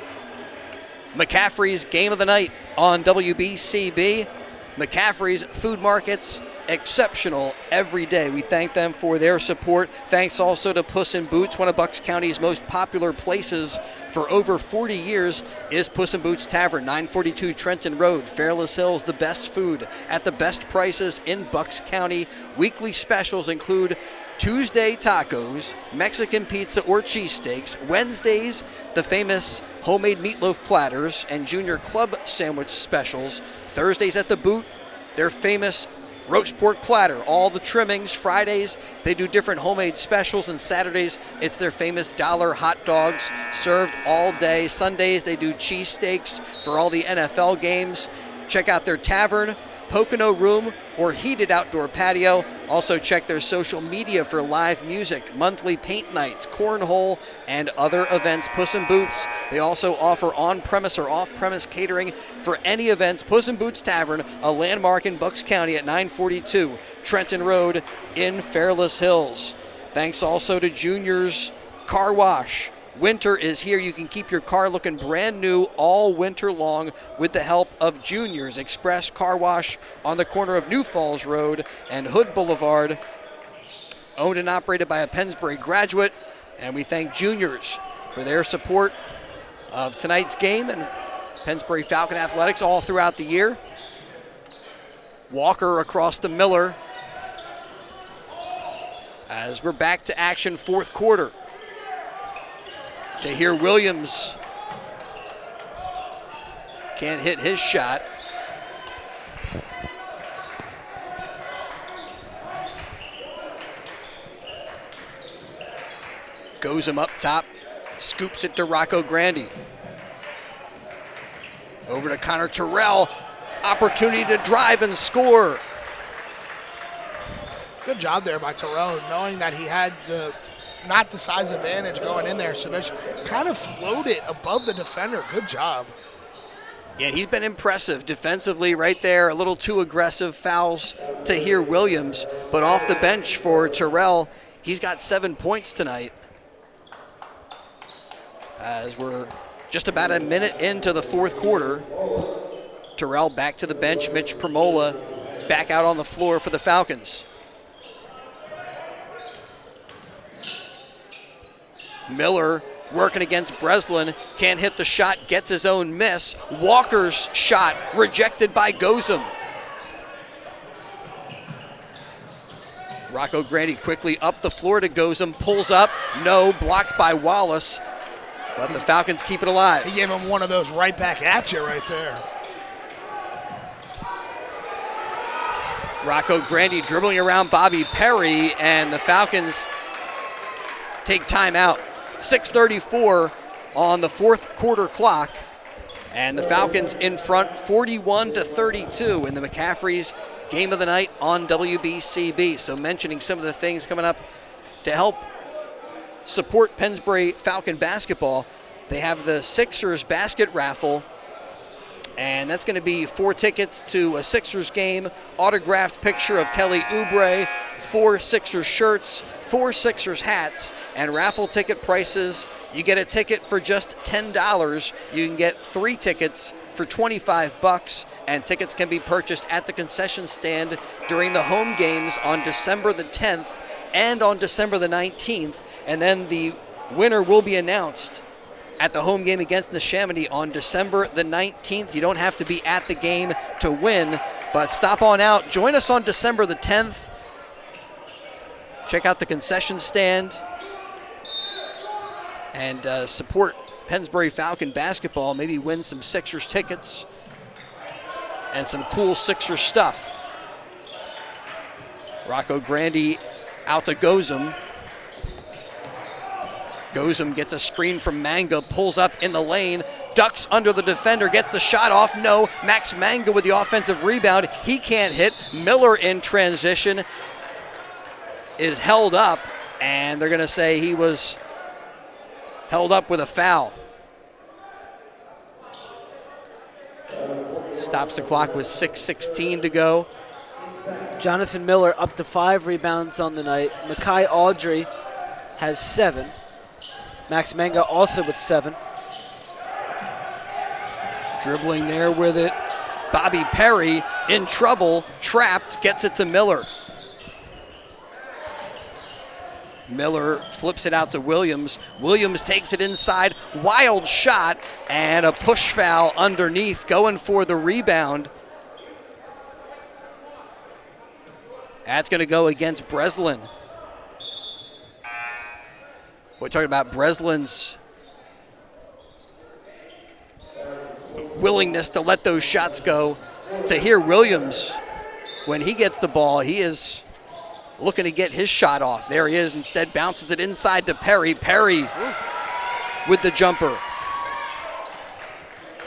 McCaffrey's game of the night on WBCB. McCaffrey's Food Markets, exceptional every day. We thank them for their support. Thanks also to Puss in Boots. One of Bucks County's most popular places for over 40 years is Puss in Boots Tavern, 942 Trenton Road, Fairless Hills. The best food at the best prices in Bucks County. Weekly specials include Tuesday tacos, Mexican pizza or cheesesteaks. Wednesdays, the famous homemade meatloaf platters and junior club sandwich specials. Thursdays at the Boot, their famous roast pork platter, all the trimmings. Fridays, they do different homemade specials, and Saturdays, it's their famous dollar hot dogs served all day. Sundays, they do cheesesteaks for all the NFL games. Check out their tavern, Pocono Room, or heated outdoor patio. Also check their social media for live music, monthly paint nights, cornhole, and other events. Puss in Boots, they also offer on-premise or off-premise catering for any events. Puss in Boots Tavern, a landmark in Bucks County at 942 Trenton Road in Fairless Hills. Thanks also to Junior's Car Wash. Winter is here. You can keep your car looking brand new all winter long with the help of Junior's Express Car Wash on the corner of New Falls Road and Hood Boulevard. Owned and operated by a Pennsbury graduate. And we thank Junior's for their support of tonight's game and Pennsbury Falcon athletics all throughout the year. Walker across to Miller as we're back to action, fourth quarter. To hear Williams can't hit his shot. Goes him up top, scoops it to Rocco Grandi. Over to Connor Terrell, opportunity to drive and score. Good job there by Terrell, knowing that he had not the size advantage going in there, so just kind of float it above the defender. Good job. Yeah, he's been impressive defensively right there. A little too aggressive fouls to hear Williams, but off the bench for Terrell, he's got 7 points tonight. As we're just about a minute into the fourth quarter, Terrell back to the bench. Mitch Premola back out on the floor for the Falcons. Miller working against Breslin, can't hit the shot, gets his own miss. Walker's shot rejected by Gozum. Rocco Grandi quickly up the floor to Gozum, pulls up, no, blocked by Wallace, but the Falcons keep it alive. He gave him one of those right back at you right there. Rocco Grandi dribbling around Bobby Perry, and the Falcons take time out. 6:34 on the fourth quarter clock, and the Falcons in front 41-32 in the McCaffrey's game of the night on WBCB. So mentioning some of the things coming up to help support Pennsbury Falcon basketball, they have the Sixers basket raffle, and that's going to be 4 tickets to a Sixers game, autographed picture of Kelly Oubre, 4 Sixers shirts, 4 Sixers hats, and raffle ticket prices. You get a ticket for just $10. You can get 3 tickets for $25, and tickets can be purchased at the concession stand during the home games on December the 10th and on December the 19th, and then the winner will be announced at the home game against Neshaminy on December the 19th. You don't have to be at the game to win, but stop on out. Join us on December the 10th. Check out the concession stand and support Pennsbury Falcon basketball. Maybe win some Sixers tickets and some cool Sixers stuff. Rocco Grandi out to Gozum. Gozum gets a screen from Manga, pulls up in the lane, ducks under the defender, gets the shot off. No, Max Manga with the offensive rebound. He can't hit. Miller in transition is held up, and they're going to say he was held up with a foul. Stops the clock with 6:16 to go. Jonathan Miller up to 5 rebounds on the night. Makai Audrey has 7. Max Manga also with 7. Dribbling there with it. Bobby Perry in trouble, trapped, gets it to Miller. Miller flips it out to Williams. Williams takes it inside. Wild shot and a push foul underneath, going for the rebound. That's going to go against Breslin. We're talking about Breslin's willingness to let those shots go. To hear Williams, when he gets the ball, he is looking to get his shot off. There he is. Instead, bounces it inside to Perry. Perry with the jumper.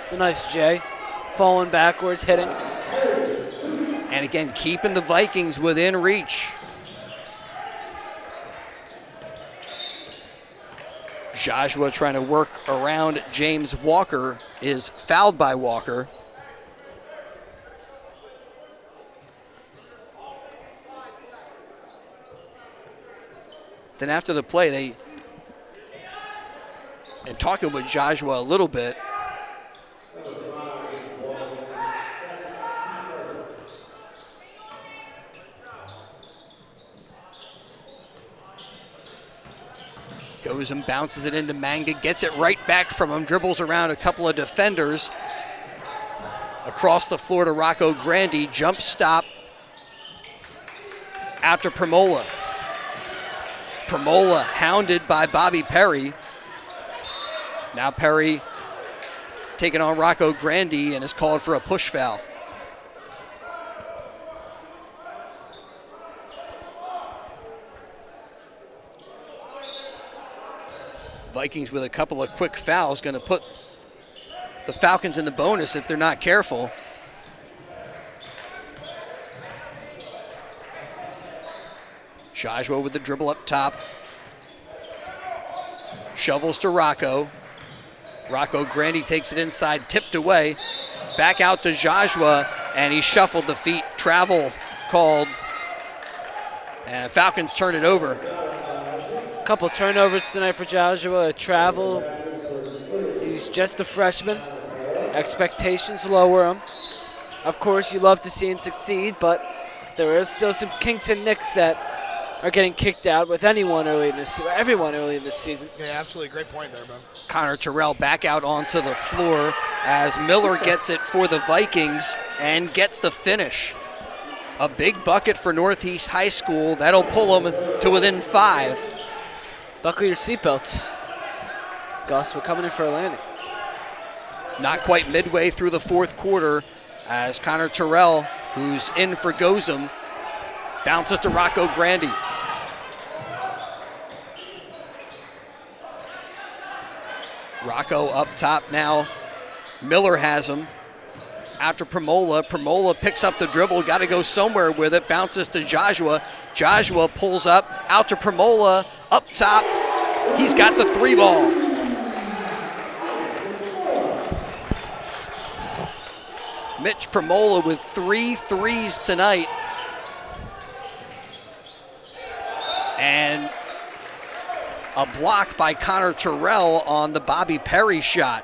It's a nice J. Falling backwards, hitting. And again, keeping the Vikings within reach. Joshua trying to work around James Walker is fouled by Walker. Then after the play, and talking with Joshua a little bit, goes and bounces it into Manga, gets it right back from him, dribbles around a couple of defenders. Across the floor to Rocco Grandi, jump stop after Premola. Premola hounded by Bobby Perry. Now Perry taking on Rocco Grandi and is called for a push foul. Vikings with a couple of quick fouls, going to put the Falcons in the bonus if they're not careful. Joshua with the dribble up top. Shovels to Rocco. Rocco Grandy takes it inside, tipped away. Back out to Joshua, and he shuffled the feet. Travel called. And Falcons turn it over. A couple turnovers tonight for Joshua. A travel. He's just a freshman. Expectations lower him. Of course, you love to see him succeed, but there are still some kinks and nicks that are getting kicked out with everyone early in this season. Yeah, absolutely. Great point there, man. Connor Terrell back out onto the floor as Miller gets it for the Vikings and gets the finish. A big bucket for Northeast High School. That'll pull them to within 5. Buckle your seatbelts. Gus, we're coming in for a landing. Not quite midway through the fourth quarter as Connor Terrell, who's in for Gozum, bounces to Rocco Grandy. Rocco up top now. Miller has him. Out to Premola. Premola picks up the dribble. Got to go somewhere with it. Bounces to Joshua. Joshua pulls up. Out to Premola. Up top. He's got the 3 ball. Mitch Premola with 3 threes tonight. And a block by Connor Terrell on the Bobby Perry shot.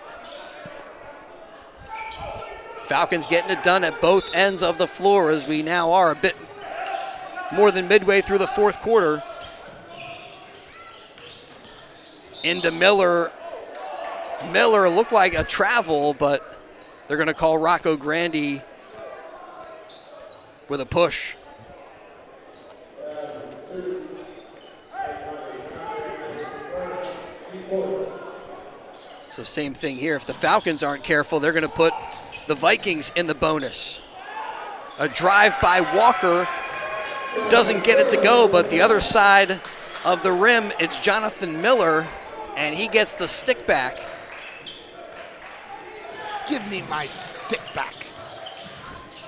Falcons getting it done at both ends of the floor as we now are a bit more than midway through the fourth quarter. Into Miller. Miller looked like a travel, but they're going to call Rocco Grandy with a push. So same thing here. If the Falcons aren't careful, they're going to put the Vikings in the bonus. A drive by Walker doesn't get it to go, but the other side of the rim, it's Jonathan Miller, and he gets the stick back. Give me my stick back.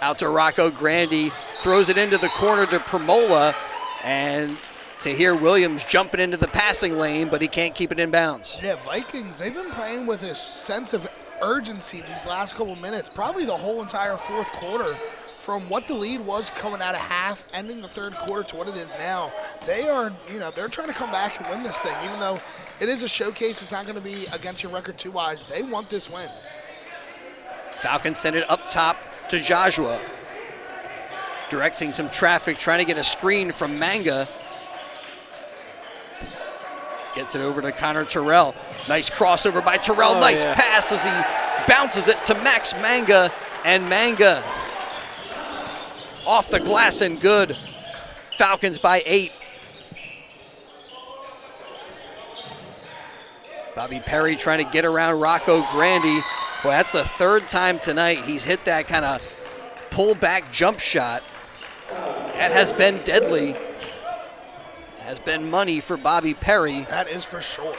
Out to Rocco Grandy, throws it into the corner to Premola, and Tahir Williams jumping into the passing lane, but he can't keep it in bounds. Yeah, Vikings, they've been playing with a sense of urgency these last couple minutes, probably the whole entire fourth quarter. From what the lead was coming out of half, ending the third quarter to what it is now, they are, they're trying to come back and win this thing. Even though it is a showcase, it's not going to be against your record 2-wise. They want this win. Falcons send it up top to Joshua. Directing some traffic, trying to get a screen from Manga. Gets it over to Connor Terrell. Nice crossover by Terrell. Nice pass as he bounces it to Max Manga. And Manga off the glass and good. Falcons by 8. Bobby Perry trying to get around Rocco Grandy. Boy, that's the 3rd time tonight he's hit that kind of pull-back jump shot. That has been deadly. Has been money for Bobby Perry. That is for sure.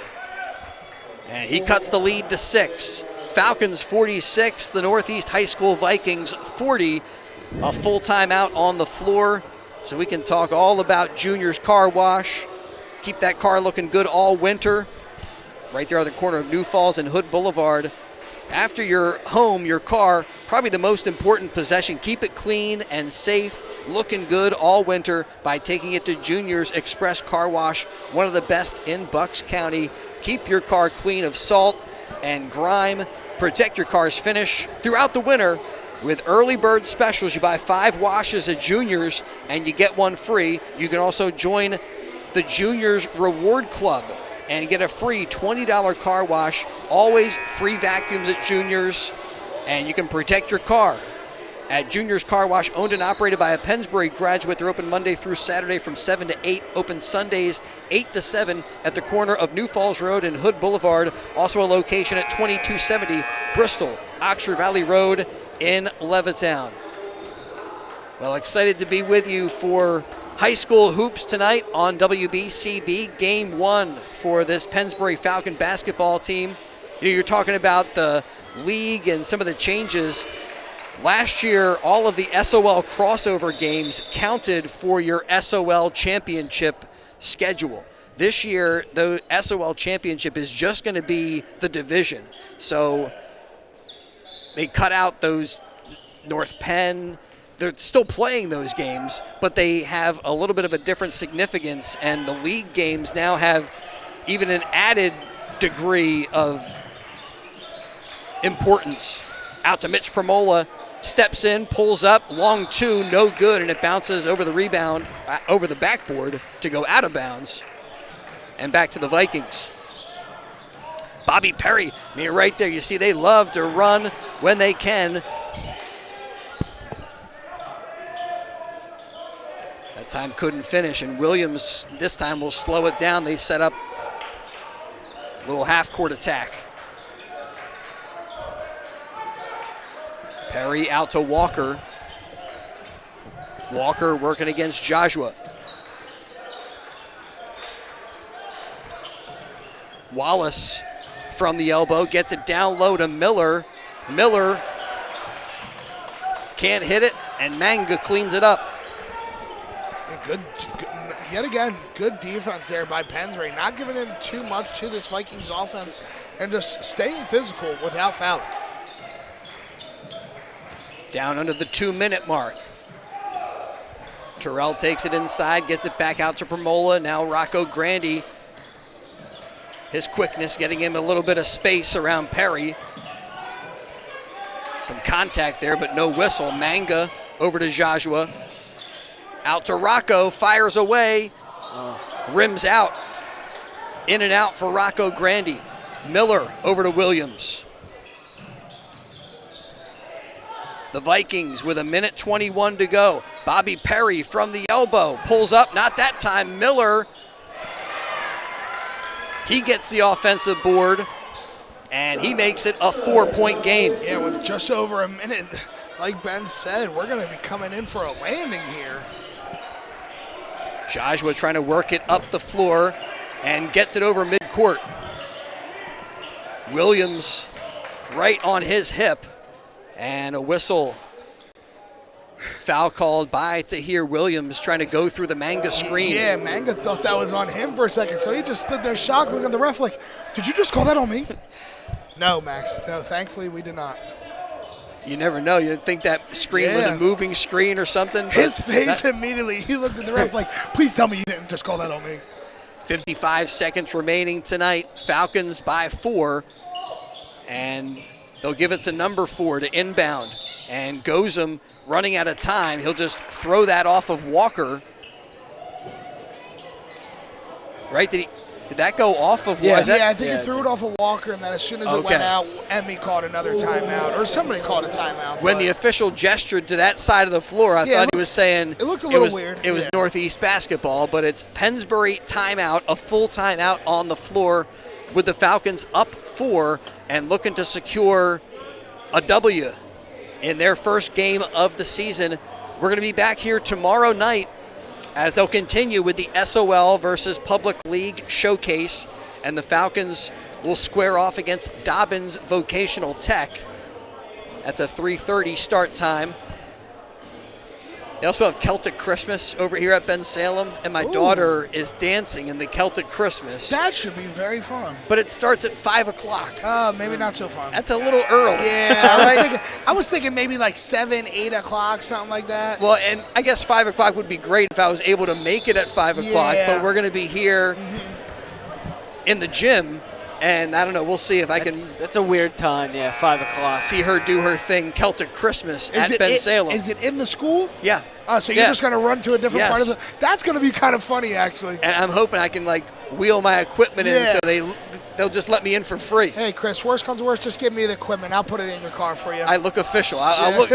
And he cuts the lead to 6. Falcons 46, the Northeast High School Vikings 40. A full timeout on the floor, so we can talk all about Junior's Car Wash. Keep that car looking good all winter. Right there on the corner of New Falls and Hood Boulevard. After your home, your car, probably the most important possession. Keep it clean and safe, looking good all winter by taking it to Junior's Express Car Wash, one of the best in Bucks County. Keep your car clean of salt and grime. Protect your car's finish throughout the winter with early bird specials. You buy 5 washes at Junior's and you get 1 free. You can also join the Junior's Reward Club and get a free $20 car wash. Always free vacuums at Junior's, and you can protect your car at Junior's Car Wash, owned and operated by a Pennsbury graduate. They're open Monday through Saturday from 7 to 8, open Sundays 8 to 7 at the corner of New Falls Road and Hood Boulevard. Also a location at 2270 Bristol, Oxford Valley Road in Levittown. Well, excited to be with you for high school hoops tonight on WBCB. Game 1 for this Pennsbury Falcon basketball team. You're talking about the league and some of the changes. Last year, all of the SOL crossover games counted for your SOL championship schedule. This year, the SOL championship is just going to be the division. So they cut out those North Penn. They're still playing those games, but they have a little bit of a different significance, and the league games now have even an added degree of importance. Out to Mitch Premola, steps in, pulls up, long two, no good, and it bounces over the rebound, over the backboard to go out of bounds. And back to the Vikings. Bobby Perry, I mean, right there, you see they love to run when they can. That time couldn't finish, and Williams this time will slow it down. They set up a little half-court attack. Perry out to Walker. Walker working against Joshua. Wallace from the elbow gets it down low to Miller. Miller can't hit it, and Manga cleans it up. Yeah, good, yet again, good defense there by Pennsbury, not giving in too much to this Vikings offense and just staying physical without fouling. Down under the 2-minute mark. Terrell takes it inside, gets it back out to Premola. Now Rocco Grandi. His quickness getting him a little bit of space around Perry. Some contact there, but no whistle. Manga over to Joshua. Out to Rocco, fires away. Rims out. In and out for Rocco Grandi. Miller over to Williams. The Vikings with 1:21 to go. Bobby Perry from the elbow. Pulls up, not that time. Miller, he gets the offensive board, and he makes it a 4-point game. Yeah, with just over a minute, like Ben said, we're going to be coming in for a landing here. Joshua trying to work it up the floor and gets it over midcourt. Williams right on his hip. And a whistle. Foul called by Tahir Williams trying to go through the Manga screen. Yeah, Manga thought that was on him for a second, so he just stood there shocked looking at the ref like, did you just call that on me? No, Max. No, thankfully we did not. You never know. You'd think that screen was a moving screen or something. His face immediately, he looked at the ref like, please tell me you didn't just call that on me. 55 seconds remaining tonight. Falcons by 4. And they'll give it to number 4 to inbound. And Gozum running out of time. He'll just throw that off of Walker. Right? Did that go off of Walker? Yeah, I think he threw it off of Walker, and then as soon as it went out, Emmy called another timeout, or somebody called a timeout. When the official gestured to that side of the floor, I thought he was saying it looked a little weird. It was Northeast basketball, but it's Pennsbury timeout, a full timeout on the floor with the Falcons up 4 and looking to secure a W in their first game of the season. We're going to be back here tomorrow night as they'll continue with the SOL versus Public League showcase, and the Falcons will square off against Dobbins Vocational Tech. That's a 3:30 start time. They also have Celtic Christmas over here at Bensalem, and my daughter is dancing in the Celtic Christmas. That should be very fun. But it starts at 5 o'clock. Maybe not so fun. That's a little early. Yeah, I was thinking maybe like 7, 8 o'clock, something like that. Well, and I guess 5 o'clock would be great if I was able to make it at 5 o'clock, but we're going to be here in the gym. And I don't know, we'll see if I can. That's a weird time, 5 o'clock. See her do her thing, Celtic Christmas at Bensalem. Is it in the school? Yeah. So you're just going to run to a different part of the. That's going to be kind of funny, actually. And I'm hoping I can wheel my equipment in so they'll just let me in for free. Hey, Chris, worst comes to worst, just give me the equipment. I'll put it in your car for you. I look official. I'll look.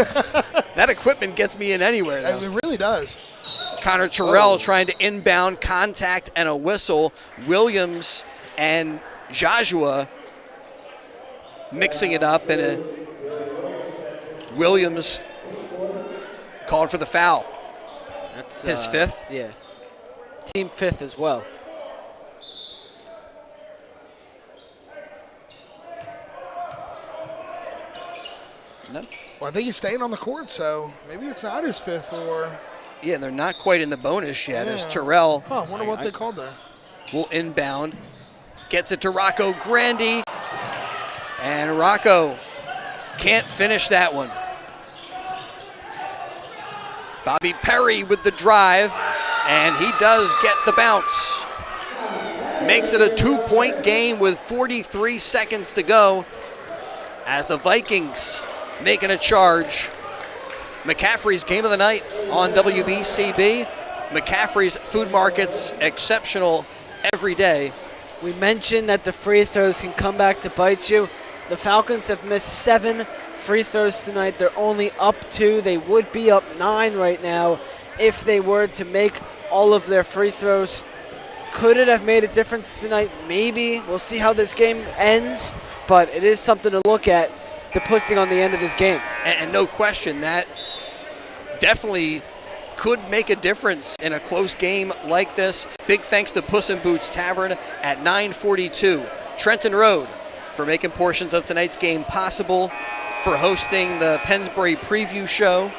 That equipment gets me in anywhere, though. It really does. Connor Terrell trying to inbound, contact, and a whistle. Williams and Joshua mixing it up, and Williams called for the foul. That's his 5th. Yeah. Team 5th as well. No? Well, I think he's staying on the court, so maybe it's not his fifth or. Yeah, they're not quite in the bonus yet as Yeah. Terrell I wonder what they called there. will inbound. Gets it to Rocco Grandi. And Rocco can't finish that one. Bobby Perry with the drive, and he does get the bounce. Makes it a 2-point game with 43 seconds to go as the Vikings making a charge. McCaffrey's game of the night on WBCB. McCaffrey's Food Market's exceptional every day. We mentioned that the free throws can come back to bite you. The Falcons have missed 7 free throws tonight. They're only up 2. They would be up 9 right now if they were to make all of their free throws. Could it have made a difference tonight? Maybe. We'll see how this game ends, but it is something to look at depicting on the end of this game. And no question, that definitely could make a difference in a close game like this. Big thanks to Puss in Boots Tavern at 942 Trenton Road for making portions of tonight's game possible, for hosting the Pennsbury preview show,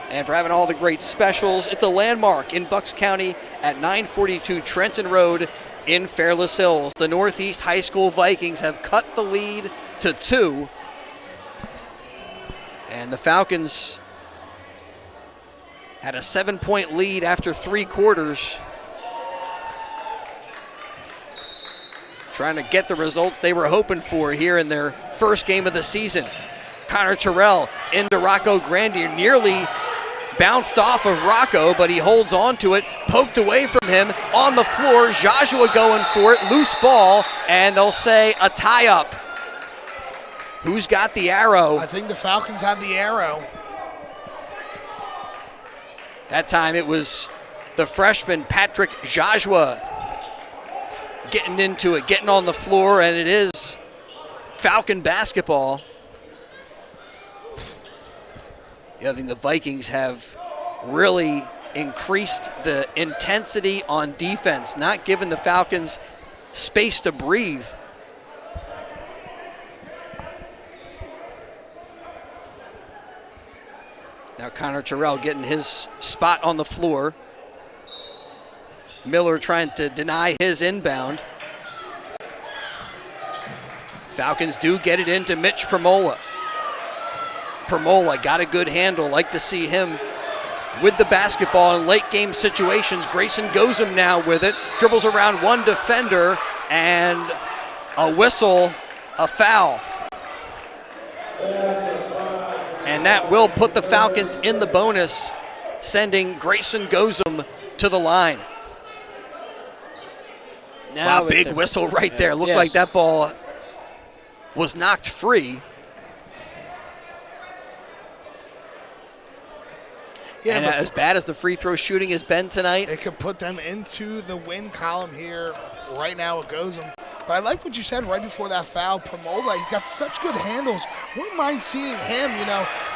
and for having all the great specials. It's a landmark in Bucks County at 942 Trenton Road in Fairless Hills. The Northeast High School Vikings have cut the lead to 2. And the Falcons had a 7-point lead after 3 quarters. Trying to get the results they were hoping for here in their first game of the season. Connor Terrell into Rocco Grandi, nearly bounced off of Rocco, but he holds on to it, poked away from him on the floor. Joshua going for it, loose ball, and they'll say a tie-up. Who's got the arrow? I think the Falcons have the arrow. That time it was the freshman Patrick Joshua getting into it, getting on the floor, and it is Falcon basketball. Yeah, I think the Vikings have really increased the intensity on defense, not giving the Falcons space to breathe. Now Connor Terrell getting his spot on the floor. Miller trying to deny his inbound. Falcons do get it into Mitch Premola. Premola got a good handle. Like to see him with the basketball in late game situations. Grayson Gozum now with it. Dribbles around one defender, and a whistle, a foul. And that will put the Falcons in the bonus, sending Grayson Gozum to the line. Now wow, big whistle right there. Looked like that ball was knocked free. Yeah, and as bad as the free throw shooting has been tonight, it could put them into the win column here right now with Gozum. But I like what you said right before that foul. Premola, he's got such good handles. Wouldn't mind seeing him,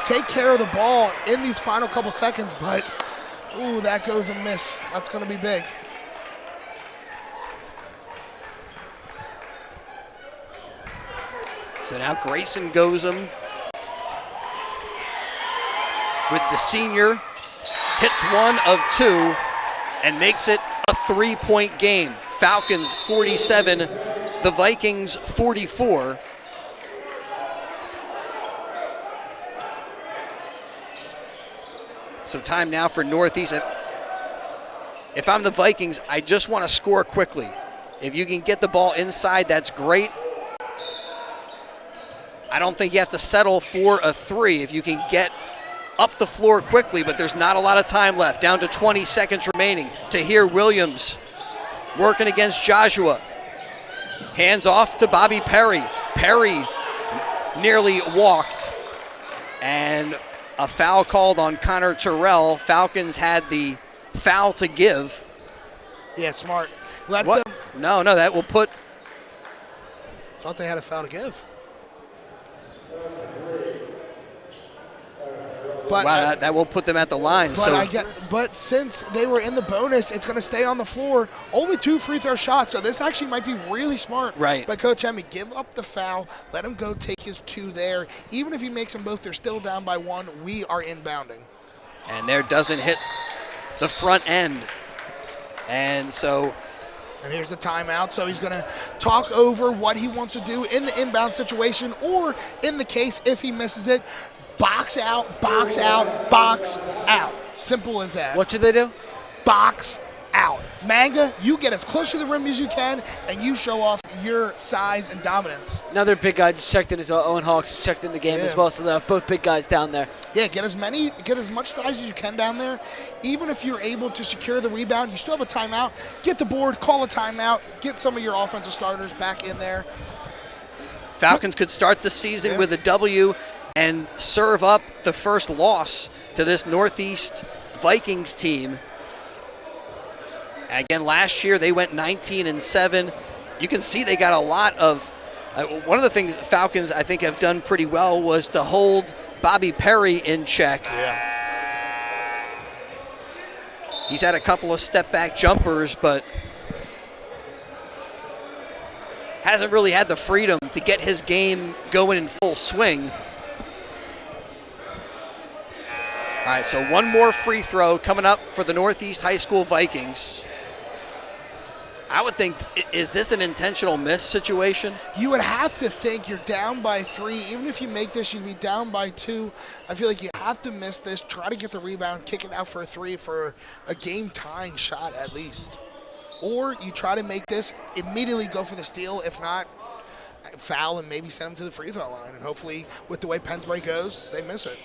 take care of the ball in these final couple seconds. But, ooh, that goes a miss. That's going to be big. So now Grayson Gozum with the senior, hits 1 of 2 and makes it a 3-point game. Falcons 47, the Vikings 44. So time now for Northeast. If I'm the Vikings, I just want to score quickly. If you can get the ball inside, that's great. I don't think you have to settle for a 3 if you can get up the floor quickly, but there's not a lot of time left. Down to 20 seconds remaining. Tahir Williams working against Joshua. Hands off to Bobby Perry. Perry nearly walked. And a foul called on Connor Terrell. Falcons had the foul to give. Yeah, smart. What? No, that will put... Thought they had a foul to give. But wow, that will put them at the line. But since they were in the bonus, it's going to stay on the floor. Only 2 free throw shots, so this actually might be really smart by Coach Emmy. Give up the foul, let him go take his 2 there. Even if he makes them both, they're still down by 1. We are inbounding. And there doesn't hit the front end. And here's the timeout, so he's going to talk over what he wants to do in the inbound situation, or in the case if he misses it, box out, box out, box out. Simple as that. What should they do? Box out. Manga, you get as close to the rim as you can, and you show off your size and dominance. Another big guy just checked in as well. Owen Hawks just checked in the game as well, so they have both big guys down there. Yeah, get as much size as you can down there. Even if you're able to secure the rebound, you still have a timeout. Get the board, call a timeout, get some of your offensive starters back in there. Falcons could start the season with a W and serve up the first loss to this Northeast Vikings team. Again, last year they went 19-7. You can see they got a lot of one of the things Falcons, I think, have done pretty well was to hold Bobby Perry in check. Yeah. He's had a couple of step-back jumpers, but hasn't really had the freedom to get his game going in full swing. All right, so one more free throw coming up for the Northeast High School Vikings. I would think, is this an intentional miss situation? You would have to think you're down by 3. Even if you make this, you'd be down by 2. I feel like you have to miss this, try to get the rebound, kick it out for a 3 for a game-tying shot at least. Or you try to make this, immediately go for the steal. If not, foul and maybe send them to the free throw line. And hopefully, with the way Pennsbury goes, they miss it.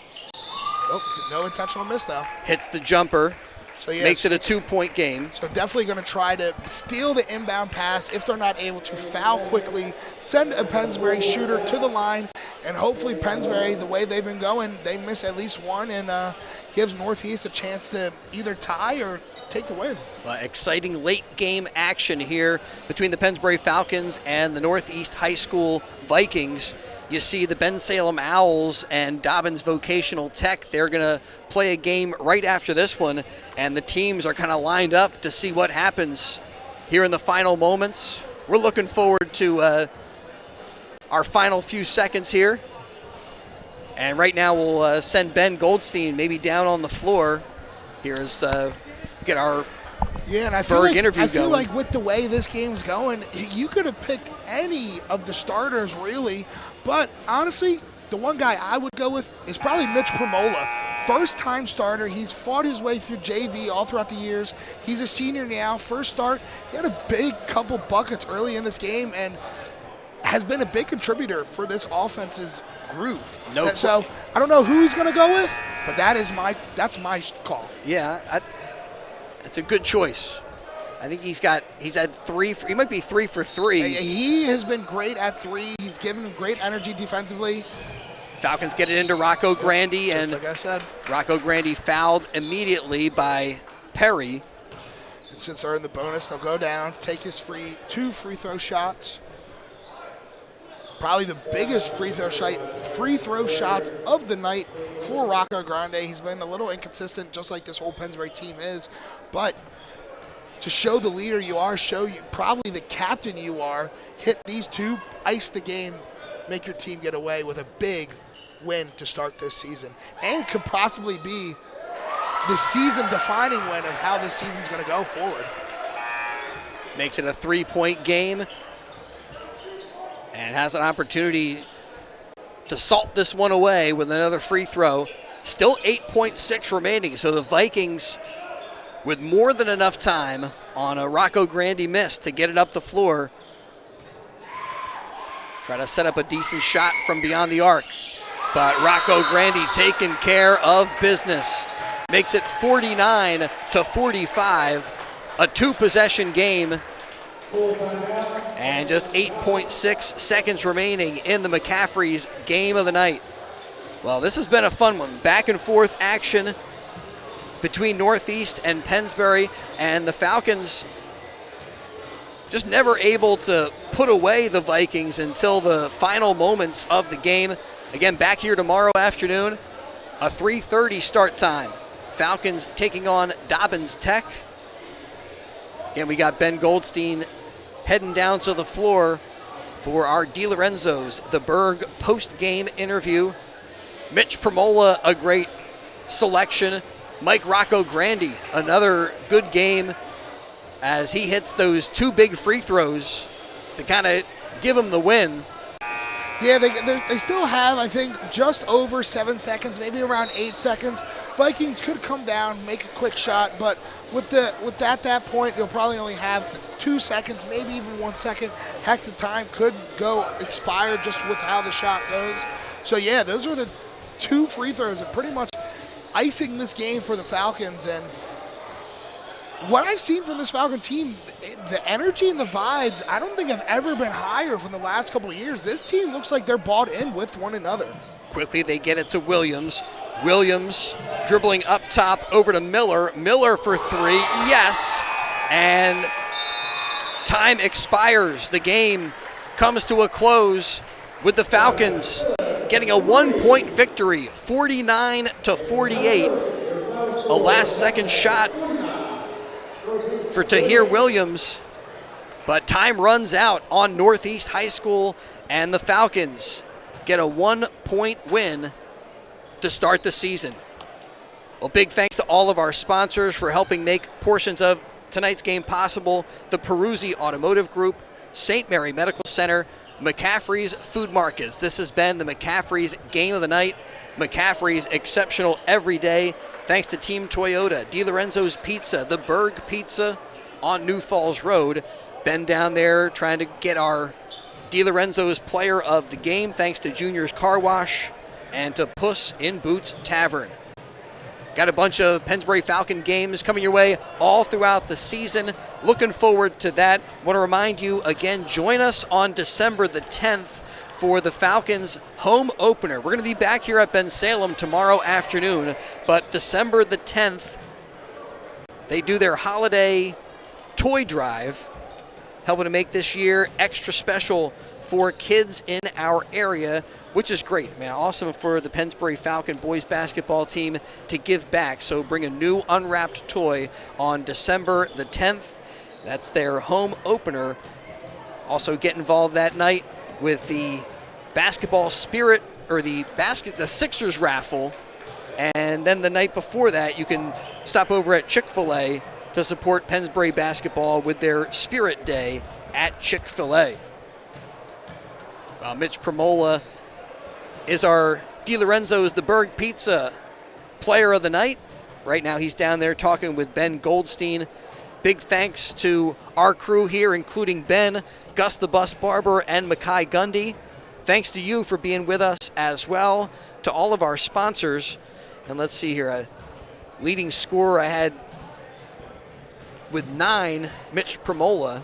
Nope, no intentional miss, though. Hits the jumper. So makes it a 2-point game. So definitely going to try to steal the inbound pass. If they're not able to, foul quickly, send a Pennsbury shooter to the line, and hopefully Pennsbury, the way they've been going, they miss at least one and gives Northeast a chance to either tie or take the win. Exciting late game action here between the Pennsbury Falcons and the Northeast High School Vikings. You see the Bensalem Owls and Dobbins Vocational Tech. They're going to play a game right after this one, and the teams are kind of lined up to see what happens here in the final moments. We're looking forward to our final few seconds here. And right now we'll send Ben Goldstein maybe down on the floor. Here's get our and I feel like with the way this game's going, you could have picked any of the starters really, but honestly, the one guy I would go with is probably Mitch Premola. First-time starter. He's fought his way through JV all throughout the years. He's a senior now. First start, he had a big couple buckets early in this game and has been a big contributor for this offense's groove. So I don't know who he's going to go with, but that's my call. Yeah, that's a good choice. I think he's had 3. He might be 3 for 3. He has been great at 3. He's given him great energy defensively. Falcons get it into Rocco Grandy, and like I said, Rocco Grandy fouled immediately by Perry. And since they're in the bonus, they'll go down, take his 2 free throw shots. Probably the biggest free throw shots of the night for Rocco Grande. He's been a little inconsistent, just like this whole Pennsbury team is. But to show the leader you are, show you probably the captain you are, hit these 2, ice the game, make your team get away with a big win to start this season. And could possibly be the season-defining win of how this season's going to go forward. Makes it a 3-point game. And has an opportunity to salt this one away with another free throw. Still 8.6 remaining, so the Vikings with more than enough time on a Rocco Grandy miss to get it up the floor. Try to set up a decent shot from beyond the arc. But Rocco Grandy taking care of business. Makes it 49-45, a 2-possession game. And just 8.6 seconds remaining in the McCaffrey's game of the night. Well, this has been a fun one. Back and forth action between Northeast and Pennsbury, and the Falcons just never able to put away the Vikings until the final moments of the game. Again, back here tomorrow afternoon A 3:30 start time. Falcons taking on Dobbins Tech. Again, we got Ben Goldstein heading down to the floor for our DiLorenzo's The Berg post-game interview. Mitch Premola, a great selection. Mike Rocco Grandi, another good game as he hits those 2 big free throws to kind of give him the win. Yeah, they still have, I think, just over 7 seconds, maybe around 8 seconds. Vikings could come down, make a quick shot, but with that point, you'll probably only have 2 seconds, maybe even 1 second. Heck, the time could go expire just with how the shot goes. So yeah, those are the 2 free throws that pretty much icing this game for the Falcons. And what I've seen from this Falcon team, the energy and the vibes, I don't think have ever been higher from the last couple of years. This team looks like they're bought in with one another. Quickly, they get it to Williams. Williams dribbling up top over to Miller. Miller for 3, yes. And time expires. The game comes to a close with the Falcons getting a 1-point victory, 49-48. A last-second shot for Tahir Williams, but time runs out on Northeast High School, and the Falcons get a 1-point win to start the season. Well, big thanks to all of our sponsors for helping make portions of tonight's game possible. The Peruzzi Automotive Group, St. Mary Medical Center, McCaffrey's Food Markets. This has been the McCaffrey's Game of the Night. McCaffrey's exceptional every day. Thanks to Team Toyota, DiLorenzo's Pizza, the Berg Pizza on New Falls Road. Ben down there trying to get our DiLorenzo's player of the game, thanks to Junior's Car Wash and to Puss in Boots Tavern. Got a bunch of Pennsbury Falcon games coming your way all throughout the season. Looking forward to that. Want to remind you again, join us on December the 10th for the Falcons home opener. We're going to be back here at Bensalem tomorrow afternoon, but December the 10th, they do their holiday toy drive, helping to make this year extra special for kids in our area, which is great, man. Awesome for the Pennsbury Falcon boys basketball team to give back. So bring a new unwrapped toy on December the 10th. That's their home opener. Also get involved that night with the basketball spirit, or the Sixers raffle. And then the night before that, you can stop over at Chick-fil-A to support Pennsbury basketball with their Spirit Day at Chick-fil-A. Mitch Premola is our DiLorenzo's The Berg Pizza player of the night. Right now he's down there talking with Ben Goldstein. Big thanks to our crew here, including Ben, Gus the Bus Barber, and Makai Gundy. Thanks to you for being with us as well. To all of our sponsors. And let's see here, a leading scorer I had with 9, Mitch Premola.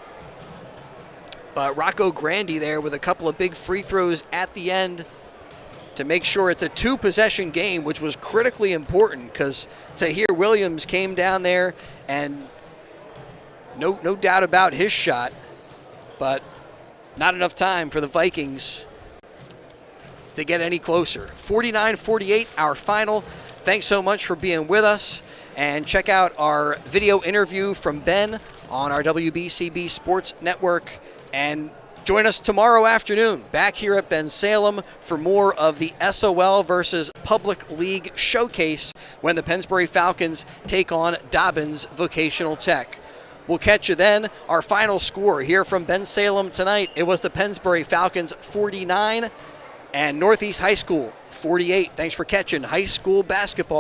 But Rocco Grandi there with a couple of big free throws at the end to make sure it's a 2-possession game, which was critically important because Tahir Williams came down there and no doubt about his shot, but not enough time for the Vikings to get any closer. 49-48, our final. Thanks so much for being with us, and check out our video interview from Ben on our WBCB Sports Network, and join us tomorrow afternoon back here at Bensalem for more of the SOL versus Public League Showcase when the Pennsbury Falcons take on Dobbins Vocational Tech. We'll catch you then. Our final score here from Bensalem tonight, it was the Pennsbury Falcons 49 and Northeast High School 48. Thanks for catching high school basketball.